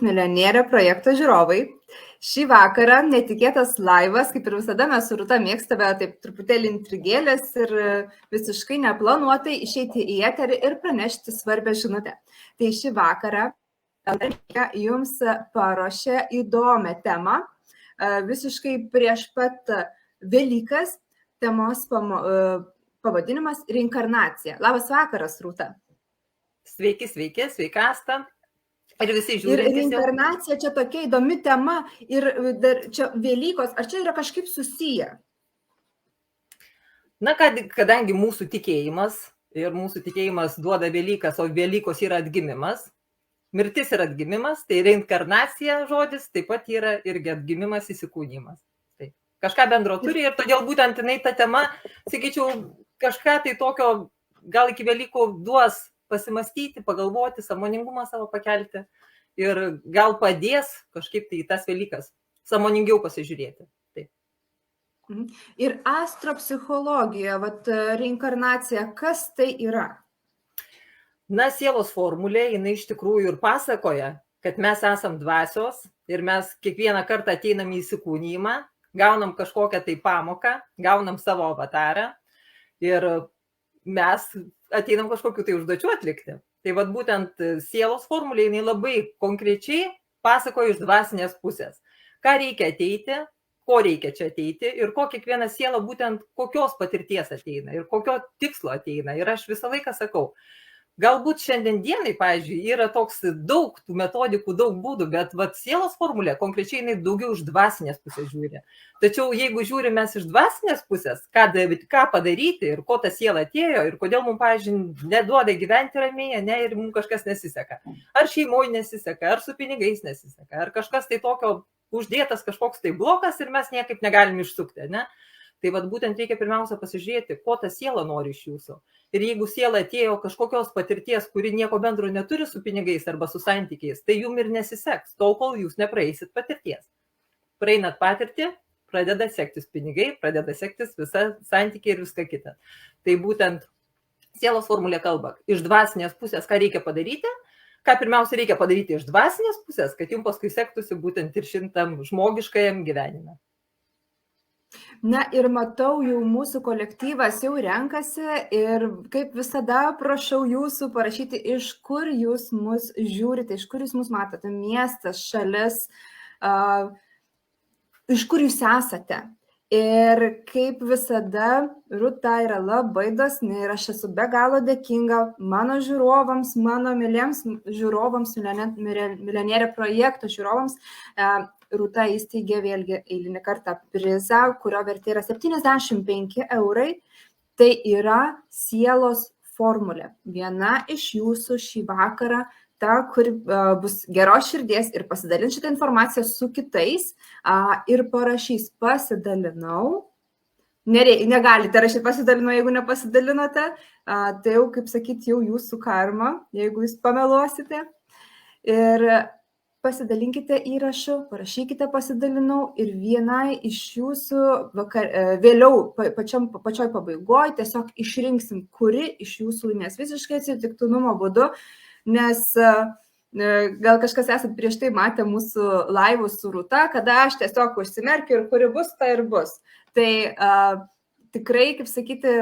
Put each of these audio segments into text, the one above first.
Milijonierė projekto žiūrovai. Šį vakarą netikėtas laivas, kaip ir visada mes su Rūta mėgstame taip truputėlį intrigėlės ir visiškai neplanuotai išeiti į eterį ir pranešti svarbę žinutę. Tai šį vakarą jums paruošė įdomią temą, visiškai prieš pat Velykas, temos pavadinimas reinkarnacija. Labas vakaras, Rūta. Sveiki, sveika Asta. Ir visi žiūrintys. Ir reinkarnacija čia tokia įdomi tema ir dar čia Velykos, ar čia yra kažkaip susiję? Na, kadangi mūsų tikėjimas duoda Velykas, o Velykos yra atgimimas, mirtis yra atgimimas, tai reinkarnacija žodis taip pat yra irgi atgimimas, įsikūnymas. Tai kažką bendro turi ir todėl būtent jinai ta tema, sakyčiau, kažką tai tokio gal iki Velykų duos pasimastyti, pagalvoti, sąmoningumą savo pakelti ir gal padės kažkaip tai į tas Velykas sąmoningiau pasižiūrėti. Taip. Ir astropsichologija, reinkarnacija, kas tai yra? Na, sielos formulė, jinai iš tikrųjų ir pasakoja, kad mes esam dvasios ir mes kiekvieną kartą ateinam į įsikūnijimą, gaunam kažkokią tai pamoką, gaunam savo avatarą ir mes ateinam kažkokiu tai užduočių atlikti. Tai vat būtent sielos formulė, jinai labai konkrečiai pasakoja iš dvasinės pusės. Ką reikia ateiti, ko reikia čia ateiti ir ko kiekviena siela būtent kokios patirties ateina ir kokio tikslo ateina. Ir aš visą laiką sakau, galbūt šiandien dienai, pavyzdžiui, yra toks daug tų metodikų, daug būdų, bet sielos formulė konkrečiai jinai daugiau iš dvasinės pusės žiūri. Tačiau jeigu žiūrime iš dvasinės pusės, ką padaryti ir ko ta siela atėjo ir kodėl mums, pavyzdžiui, neduoda gyventi ramiai, ne, ir mums kažkas nesiseka. Ar šeimoje nesiseka, ar su pinigais nesiseka, ar kažkas tai tokio uždėtas kažkoks tai blokas ir mes niekaip negalim išsukti, ne? Tai būtent reikia pirmiausia pasižiūrėti, ko ta siela nori iš jūsų. Ir jeigu siela atėjo kažkokios patirties, kuri nieko bendro neturi su pinigais arba su santykiais, tai jum ir nesiseks, tol kol jūs nepraeisit patirties. Praeinat patirtį, pradeda sektis pinigai, pradeda sektis visa santykiai ir viską kita. Tai būtent sielos formulė kalba iš dvasinės pusės, ką reikia padaryti, ką pirmiausia reikia padaryti iš dvasinės pusės, kad jums paskui sektųsi būtent ir šitam žmogiškajam gyvenime. Na ir matau, jau mūsų kolektyvas jau renkasi ir kaip visada prašau jūsų parašyti, iš kur jūs mus žiūrite, iš kur jūs mus matote, miestas, šalis, iš kur jūs esate. Ir kaip visada, Rūta yra labai dosni ir aš esu be galo dėkinga mano žiūrovams, mano myliems žiūrovams, Milijonierė projekto žiūrovams. Rūta įsteigė vėlgi eilinį kartą prizą, kurio vertė yra 75 eurai. Tai yra sielos formulė. Viena iš jūsų šį vakarą, ta, kuri bus geros širdies ir pasidalins šitą informaciją su kitais ir parašys pasidalinau. Negalite rašyti pasidalinau, jeigu nepasidalinote. Tai jau, kaip sakyti, jau jūsų karma, jeigu jūs pameluosite. Ir pasidalinkite įrašu, parašykite pasidalinau ir vienai iš jūsų vėliau pačioj pabaigoje tiesiog išrinksim, kuri iš jūsų laimės visiškai atsitiktinumo būdu, nes gal kažkas esat prieš tai matę mūsų laivus su Rūta, kada aš tiesiog užsimerkiu ir kuri bus, tai ir bus. Tai tikrai, kaip sakyti,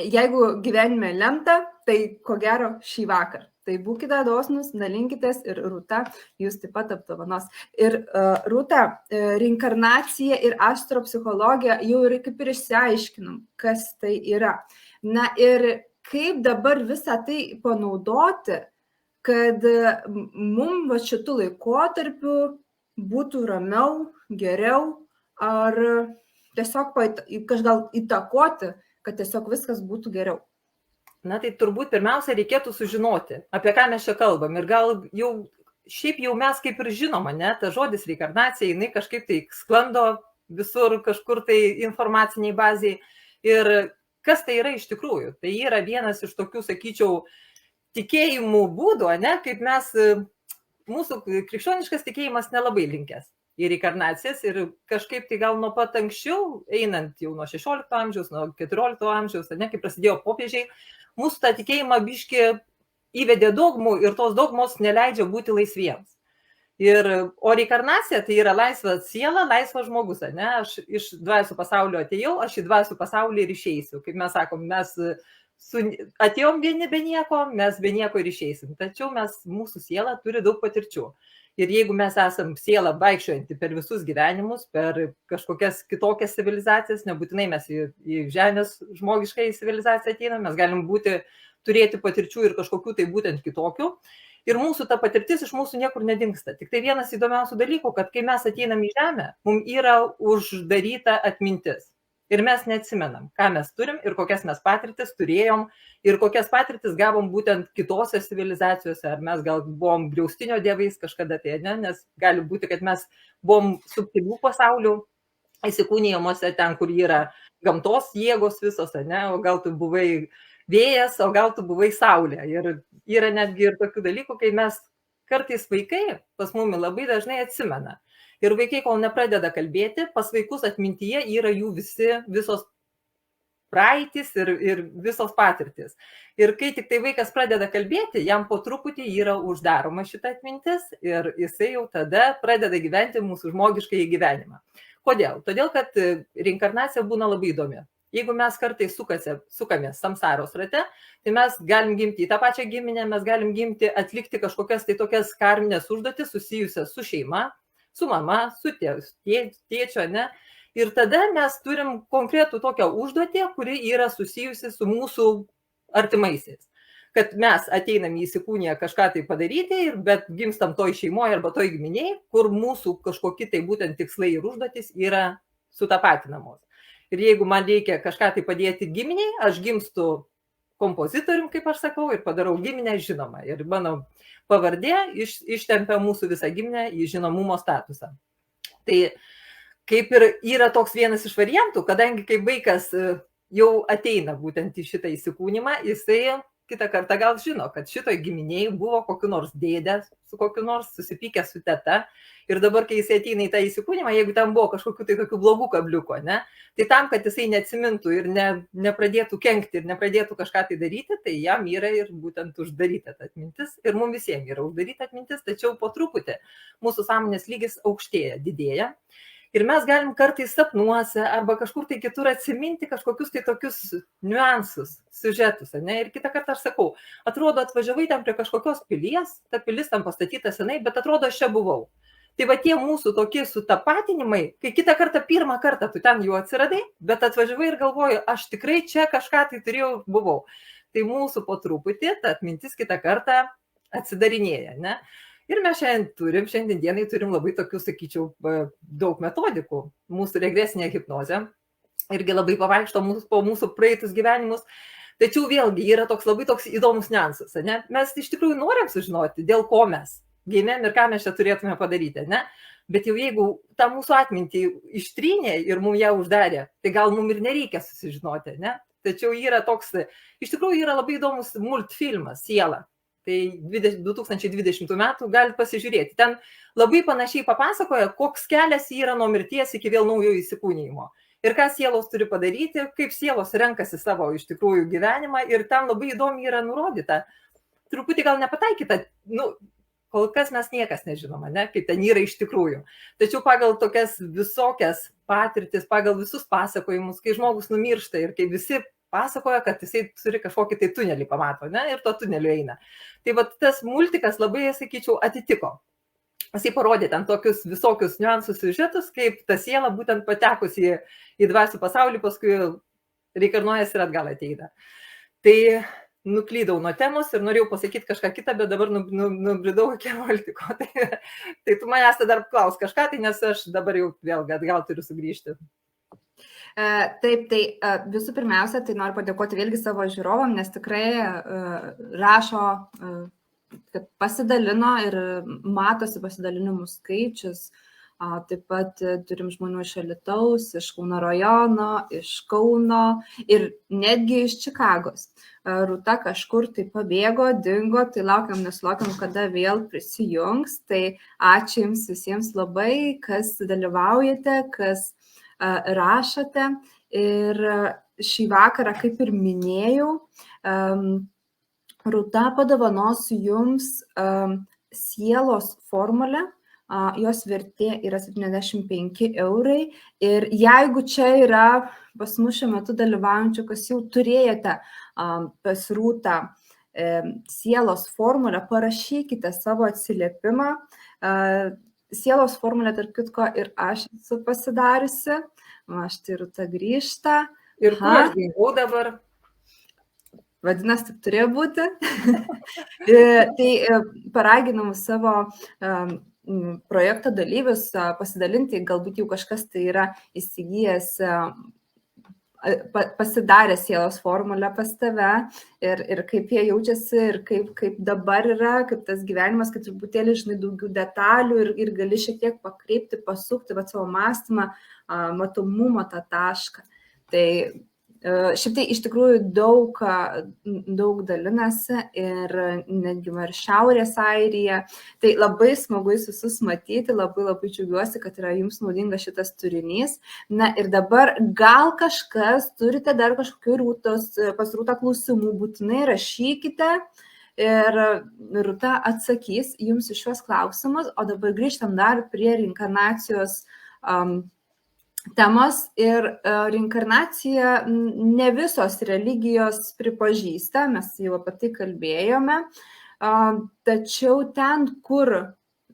jeigu gyvenime lemta, tai ko gero šį vakar. Tai būkite dosnus, dalinkitės ir Rūta jūs taip pat apdovanos. Ir Rūta, reinkarnacija ir astropsichologija jau ir kaip ir išsiaiškinom, kas tai yra. Na ir kaip dabar visą tai panaudoti, kad mums šitų laikotarpių būtų ramiau, geriau, ar tiesiog kažgal įtakoti, kad tiesiog viskas būtų geriau. Na tai turbūt pirmiausia reikėtų sužinoti, apie ką mes čia kalbam. Ir gal šiaip jau mes kaip ir žinoma, ne, ta žodis reinkarnacija, jinai kažkaip tai sklando visur kažkur tai informaciniai baziai. Ir kas tai yra iš tikrųjų? Tai yra vienas iš tokių, sakyčiau, tikėjimų būdų, ne, kaip mes, mūsų krikščioniškas tikėjimas nelabai linkęs į reinkarnacijas ir kažkaip tai gal nuo pat anksčiau, einant jau nuo 16 amžiaus, nuo 14 amžiaus, ne, kai prasidėjo popiežiai, mūsų tą tikėjimą biškį įvedė dogmų ir tos dogmos neleidžia būti laisviems. O reinkarnacija tai yra laisva siela, laisvas žmogus, ne? Aš iš dvasių pasaulio atėjau, aš į dvasių pasaulį ir išeisiu. Kaip mes sakom, mes atėjom vieni be nieko, mes be nieko ir išeisim. Tačiau mūsų siela turi daug patirčių. Ir jeigu mes esam siela vaikščiojanti per visus gyvenimus, per kažkokias kitokias civilizacijas, nebūtinai mes į žemės žmogišką civilizaciją ateinam, mes galim turėti patirčių ir kažkokių tai būtent kitokių. Ir mūsų ta patirtis iš mūsų niekur nedingsta. Tik tai vienas įdomiausių dalykų, kad kai mes ateinam į žemę, mums yra uždaryta atmintis. Ir mes neatsimenam, ką mes turim ir kokias mes patirtis turėjom ir kokias patirtis gavom būtent kitose civilizacijose, ar mes gal buvom griaustinio dievais kažkada tai, ne? Nes gali būti, kad mes buvom subtilių pasaulių įsikūnijimuose ten, kur yra gamtos jėgos visos, ne? O gal tu buvai vėjas, o gal tu buvai saulė. Ir yra netgi ir tokių dalykų, kai mes kartais vaikai pas mumi labai dažnai atsimena. Ir vaikai, kol nepradeda kalbėti, pas vaikus atmintyje yra jų visos praeitis ir visos patirtis. Ir kai tik tai vaikas pradeda kalbėti, jam po truputį yra uždaroma šita atmintis ir jisai jau tada pradeda gyventi mūsų žmogiškąjį gyvenimą. Kodėl? Todėl, kad reinkarnacija būna labai įdomi. Jeigu mes kartais sukamės samsaros rate, tai mes galim gimti į tą pačią giminę, mes galim gimti atlikti kažkokias tai tokias karminės užduotis susijusias su šeima, su mama, su tėčio, ne? Ir tada mes turim konkretų tokią užduotį, kuri yra susijusi su mūsų artimaisiais. Kad mes ateinam į įsikūniją kažką tai padaryti, bet gimstam toj šeimoje arba toj giminiai, kur mūsų kažkokie tai būtent tikslai ir užduotis yra sutapatinamos. Ir jeigu man reikia kažką tai padėti giminiai, aš gimstu kompozitorium, kaip aš sakau, ir padarau giminę žinomą. Ir mano pavardė ištempia mūsų visą giminę į žinomumo statusą. Tai kaip ir yra toks vienas iš variantų, kadangi kai vaikas jau ateina būtent į šitą įsikūnimą, jisai kitą kartą gal žino, kad šitoj giminiai buvo kokiu nors dėdė, su kokiu nors susipykę su teta. Ir dabar, kai jisai ateina į tą įsikūnimą, jeigu ten buvo kažkokiu tai tokiu blogų kabliuko, ne, tai tam, kad jisai neatsimintų ir nepradėtų kenkti ir nepradėtų kažką tai daryti, tai jam yra ir būtent uždaryta ta atmintis. Ir mums visiems yra uždaryta atmintis, tačiau po truputį mūsų sąmonės lygis aukštėja, didėja. Ir mes galim kartais sapnuose arba kažkur tai kitur atsiminti kažkokius tai tokius niuansus, siužetus, ne? Ir kitą kartą aš sakau, atrodo, atvažiavai ten prie kažkokios pilies, ta pilis tam pastatyta senai, bet atrodo, aš čia buvau. Tai va tie mūsų tokie sutapatinimai, kai kitą kartą, pirmą kartą tu ten jau atsiradai, bet atvažiavai ir galvoju, aš tikrai čia kažką tai turėjau, buvau. Tai mūsų po truputį ta atmintis kitą kartą atsidarinėja, ne? Ir mes šiandien dienai turim labai tokių, sakyčiau, daug metodikų. Mūsų regresinė hipnozė irgi labai pavaikšto po mūsų praeitus gyvenimus. Tačiau vėlgi yra labai toks įdomus niuansas, ne? Mes iš tikrųjų norim sužinoti, dėl ko mes gimėm ir ką mes čia turėtume padaryti, ne? Bet jau jeigu tą mūsų atmintį ištrynė ir mums ją uždarė, tai gal mums ir nereikia susižinoti, ne? Tačiau yra toks, iš tikrųjų yra labai įdomus multfilmas Siela. Tai 2020 metų galite pasižiūrėti. Ten labai panašiai papasakoja, koks kelias yra nuo mirties iki vėl naujo įsikūnijimo. Ir ką sielos turi padaryti, kaip sielos renkasi savo iš tikrųjų gyvenimą. Ir ten labai įdomi yra nurodyta. Truputį gal nepataikyta, kol kas mes niekas nežinoma, ne, kaip ten yra iš tikrųjų. Tačiau pagal tokias visokias patirtis, pagal visus pasakojimus, kai žmogus numiršta ir kai visi pasakoja, kad jisai turi kažkokį tai tunelį pamato, ne, ir to tuneliu eina. Tai va tas multikas labai, sakyčiau, atitiko. Jisai parodė ten tokius visokius niuansus siužetus, kaip ta siela būtent patekusi į dvasių pasaulį, paskui reinkarnuojasi ir atgal ateina. Tai nuklydau nuo temos ir norėjau pasakyti kažką kitą, bet dabar nubridau iki multiko. Tai tu manęs dar klaus kažką, tai nes aš dabar jau vėl atgal turiu sugrįžti. Taip, tai visų pirmiausia, tai noriu padėkoti vėlgi savo žiūrovam, nes tikrai rašo, kad pasidalino ir matosi pasidalinimų skaičius. Taip pat turim žmonių iš Alytaus, iš Kauno rajono, iš Kauno ir netgi iš Čikagos. Rūta kažkur tai pabėgo, dingo, tai nesulaukiam, kada vėl prisijungs. Tai ačiū Jums visiems labai, kas dalyvaujate, kas rašote. Ir šį vakarą, kaip ir minėjau, Rūta padovanos Jums sielos formulę, jos vertė yra 75 eurai. Ir jeigu čia yra pas mus šiuo metu dalyvaujančių, kas jau turėjote pas Rūtą sielos formulę, parašykite savo atsiliepimą. Sielos formulę, tarp kitko, ir aš esu pasidariusi. Štai Rūta grįžta. Ir kur aš dingau dabar? Vadinasi, taip turėjo būti. Tai paraginam savo projekto dalyvius pasidalinti, galbūt jau kažkas tai yra įsigijęs, pasidarė sielos formulę pas tave ir kaip jie jaučiasi ir kaip dabar yra, kaip tas gyvenimas, kaip truputėlį, žinai, daugiau detalių ir gali šiek tiek pakreipti, pasukti savo mąstymą, matomumo tą tašką. Tai šiaip tai iš tikrųjų daug dalinasi ir netgi ir Šiaurės Airija. Tai labai smagu jūs visus matyti, labai džiaugiuosi, kad yra jums naudingas šitas turinys. Na ir dabar gal kažkas turite dar kažkokių pas Rūtą klausimų, būtinai rašykite ir Rūta atsakys jums iš šios klausimus. O dabar grįžtam dar prie reinkarnacijos temos. Ir reinkarnacija ne visos religijos pripažįsta, mes jau apie tai kalbėjome, tačiau ten, kur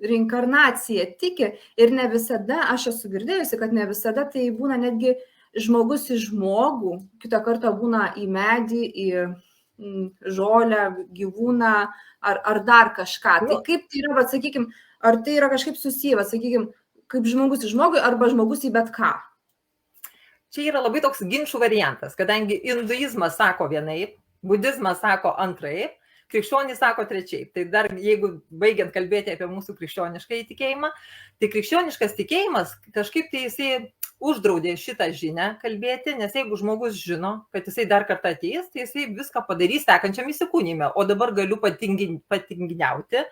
reinkarnacija tiki, ir ne visada, aš esu girdėjusi, kad ne visada tai būna netgi žmogus į žmogų, kitą kartą būna į medį, į žolę, gyvūną ar dar kažką. Tai kaip tai yra, sakykime, ar tai yra kažkaip susiję, sakykime, kaip žmogus į žmogų arba žmogus į bet ką? Čia yra labai toks ginčių variantas, kadangi hinduizmas sako vienaip, budizmas sako antraip, krikščionys sako trečiaip. Tai dar jeigu baigiant kalbėti apie mūsų krikščionišką įtikėjimą, tai krikščioniškas tikėjimas kažkaip tai jisai uždraudė šitą žinią kalbėti, nes jeigu žmogus žino, kad jisai dar kartą ateis, tai jisai viską padarys sekančiam įsikūnyme, o dabar galiu patinginiauti,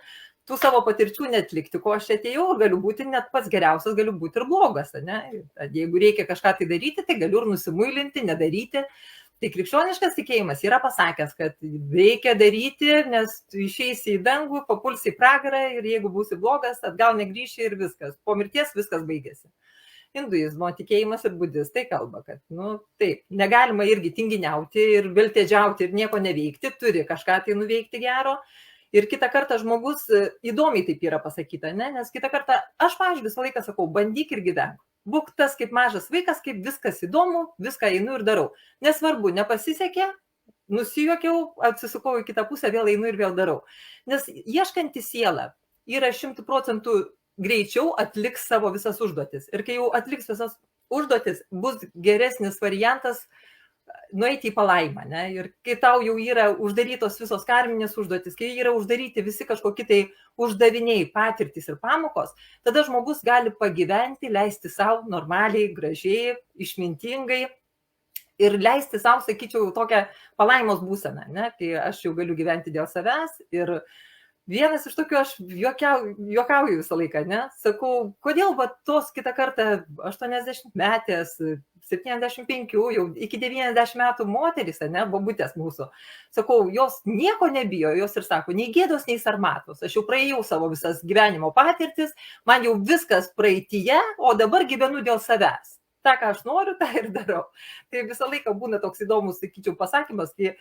tų savo patirčių netlikti, ko aš atėjau, galiu būti net pats geriausias, galiu būti ir blogas, ne? Jeigu reikia kažką tai daryti, tai galiu ir nusimuilinti, nedaryti. Tai krikščioniškas tikėjimas yra pasakęs, kad reikia daryti, nes išeisi į dangų, papulsi į pragarą ir jeigu būsi blogas, atgal negrįši ir viskas. Po mirties viskas baigėsi. Hinduizmo tikėjimas ir budistai kalba, kad, taip, negalima irgi tinginiauti ir viltėdžiauti ir nieko neveikti, turi kažką tai nuveikti gero. Ir kitą kartą žmogus, įdomiai taip yra pasakyta, ne? Nes kitą kartą, aš, pavyzdžiui, visą laiką sakau, bandyk ir gyvenk. Būk tas kaip mažas vaikas, kaip viskas įdomu, viską einu ir darau. Nesvarbu, nepasisekė, nusijuokiau, atsisukau į kitą pusę, vėl einu ir vėl darau. Nes ieškanti siela yra 100% greičiau atliks savo visas užduotis. Ir kai jau atliks visas užduotis, bus geresnis variantas nueiti į palaimą, ne? Ir kai tau jau yra uždarytos visos karminės užduotis, kai yra uždaryti visi kažkokie tai uždaviniai, patirtis ir pamokos, tada žmogus gali pagyventi, leisti savo normaliai, gražiai, išmintingai ir leisti savo, sakyčiau, tokią palaimos būseną, ne? Kai aš jau galiu gyventi dėl savęs. Ir vienas iš tokių, aš juokauju visą laiką, ne? Sakau, kodėl tos kitą kartą 80 metės, 75, jau iki 90 metų moterys, ne, bobutės mūsų. Sakau, jos nieko nebijo, jos ir sako, nei gėdos, nei sarmatos. Aš jau praėjau savo visas gyvenimo patirtis, man jau viskas praeityje, o dabar gyvenu dėl savęs. Ta, ką aš noriu, tą ir darau. Tai visą laiką būna toks įdomus, sakyčiau, pasakymas, kai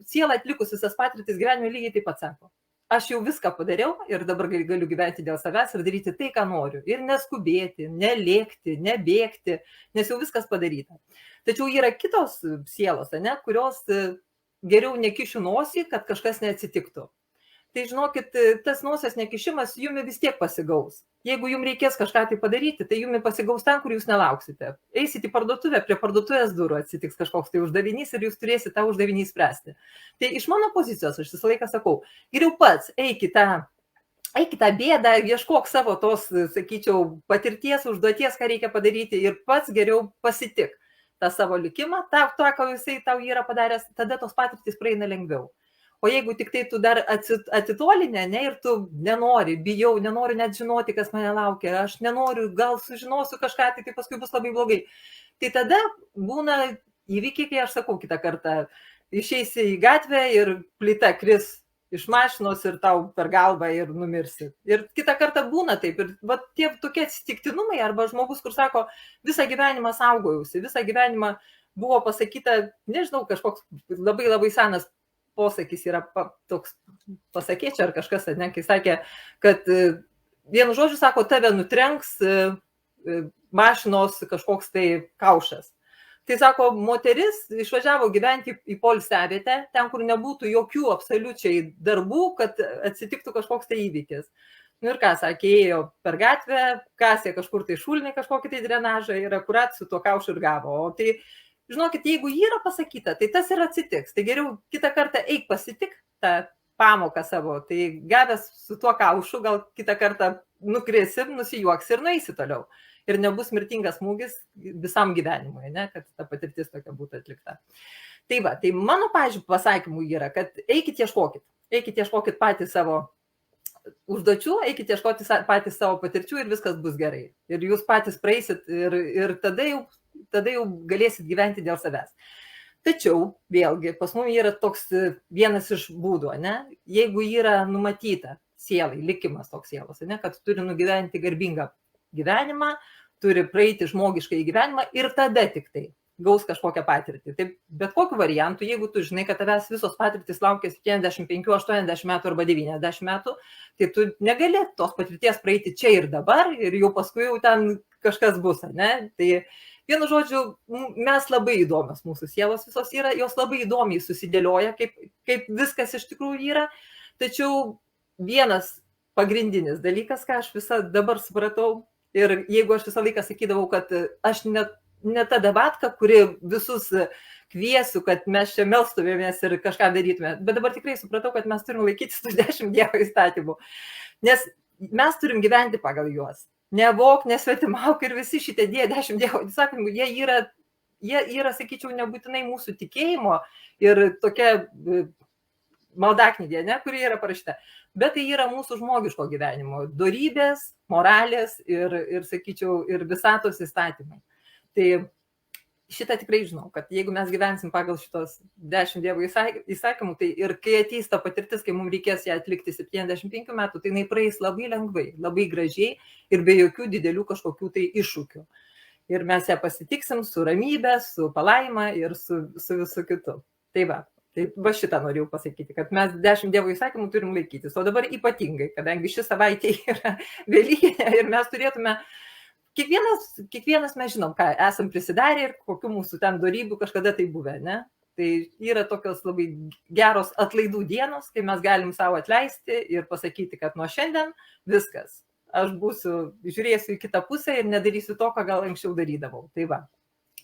siela atlikus visas patirtis gyvenime lygiai taip pat sako. Aš jau viską padariau ir dabar galiu gyventi dėl savęs ir daryti tai, ką noriu. Ir neskubėti, nelėkti, nebėgti, nes jau viskas padaryta. Tačiau yra kitos sielos, ne, kurios geriau nekišiu nosį, kad kažkas neatsitiktų. Tai žinokit, tas nosies nekišimas jumi vis tiek pasigaus. Jeigu jums reikės kažką tai padaryti, tai jumi pasigaus ten, kur jūs nelauksite. Eisit į parduotuvę, prie parduotuvės durų atsitiks kažkoks tai uždavinys ir jūs turėsite tą uždavinį spręsti. Tai iš mano pozicijos aš visą laiką sakau, geriau pats eik į tą bėdą, ieškok savo tos, sakyčiau, patirties, užduoties, ką reikia padaryti ir pats geriau pasitik tą savo likimą, tą, ką jisai tau yra padaręs, tada tos patirtis praeina lengviau. O jeigu tik tai tu dar atitolinę, ne, ir tu nenori, bijau, nenori net žinoti, kas mane laukia, aš nenoriu, gal sužinosiu kažką, tai paskui bus labai blogai. Tai tada būna įvykiai, kai aš sakau kitą kartą, išeisi į gatvę ir plyta kris iš mašinos ir tau per galvą ir numirsi. Ir kitą kartą būna taip. Ir va, tie tokie atsitiktinumai, arba žmogus, kur sako, visą gyvenimą saugojausi, visą gyvenimą buvo pasakyta, nežinau, kažkoks labai labai senas posakis yra toks pasakėčia ar kažkas, ne, kai sakė, kad vienu žodžiu sako, tave nutrenks mašinos kažkoks tai kaušas. Tai sako, moteris išvažiavo gyventi į poilsiavietę, ten, kur nebūtų jokių absoliučiai darbų, kad atsitiktų kažkoks tai įvykis. Nu ir ką, sakė, ėjo per gatvę, kasė kažkur tai šulnį, kažkokį tai drenažą ir akurat su tuo kaušu ir gavo. O tai, žinokit, jeigu yra pasakyta, tai tas ir atsitiks. Tai geriau kitą kartą eik pasitik tą pamoką savo. Tai gavęs su tuo kaušu, gal kitą kartą nukrisim, nusijuoksi ir nueisi toliau. Ir nebus mirtingas smūgis visam gyvenimui, ne, kad ta patirtis tokia būtų atlikta. Tai va, tai mano, pavyzdžiui, pasakymų yra, kad eikit ieškokit patys savo užduočių, eikit ieškoti patys savo patirčių ir viskas bus gerai. Ir jūs patys praeisit ir tada jau galėsit gyventi dėl savęs. Tačiau, vėlgi, pas mumi yra toks vienas iš būdų, ne, jeigu yra numatyta sielai, likimas toks sielos, ne, kad turi nugyventi garbingą gyvenimą, turi praeiti žmogišką į gyvenimą ir tada tik tai gaus kažkokią patirtį. Tai bet kokiu variantu, jeigu tu žinai, kad tavęs visos patirtis laukia 75, 80 metų arba 90 metų, tai tu negali tos patirties praeiti čia ir dabar ir jau paskui jau ten kažkas bus, ne? Tai vienu žodžiu, mes labai įdomios, mūsų sielos visos yra, jos labai įdomiai susidėlioja, kaip viskas iš tikrųjų yra, tačiau vienas pagrindinis dalykas, ką aš visą dabar supratau, ir jeigu aš visą laiką sakydavau, kad aš ne ta davatka, kuri visus kviesiu, kad mes čia melstumėmės ir kažką darytume, bet dabar tikrai supratau, kad mes turime laikytis tų 10 Dievo įstatymų, nes mes turim gyventi pagal juos. Nevok, nesvetimauk ir visi šitie 10 Dievo įstatymų, jie yra, sakyčiau, nebūtinai mūsų tikėjimo ir tokia maldaknygė, ne, kuri yra parašyta. Bet tai yra mūsų žmogiško gyvenimo dorybės, moralės ir sakyčiau, ir visatos įstatymai. Tai šitą tikrai žinau, kad jeigu mes gyvensim pagal šitos 10 Dievo įsakymų, tai ir kai ateis ta patirtis, kai mums reikės ją atlikti 75 metų, tai jinai praeis labai lengvai, labai gražiai ir be jokių didelių kažkokių tai iššūkių. Ir mes ją pasitiksim su ramybė, su palaima ir su visu kitu. Tai va šitą norėjau pasakyti, kad mes 10 Dievo įsakymų turim laikytis. O dabar ypatingai, kadangi ši savaitė yra velykinė ir mes turėtume, kiekvienas mes žinom, ką esam prisidarę ir kokių mūsų ten dorybių kažkada tai buvę, ne? Tai yra tokios labai geros atlaidų dienos, kai mes galim savo atleisti ir pasakyti, kad nuo šiandien viskas. Aš žiūrėsiu į kitą pusę ir nedarysiu to, ką gal anksčiau darydavau. Tai va.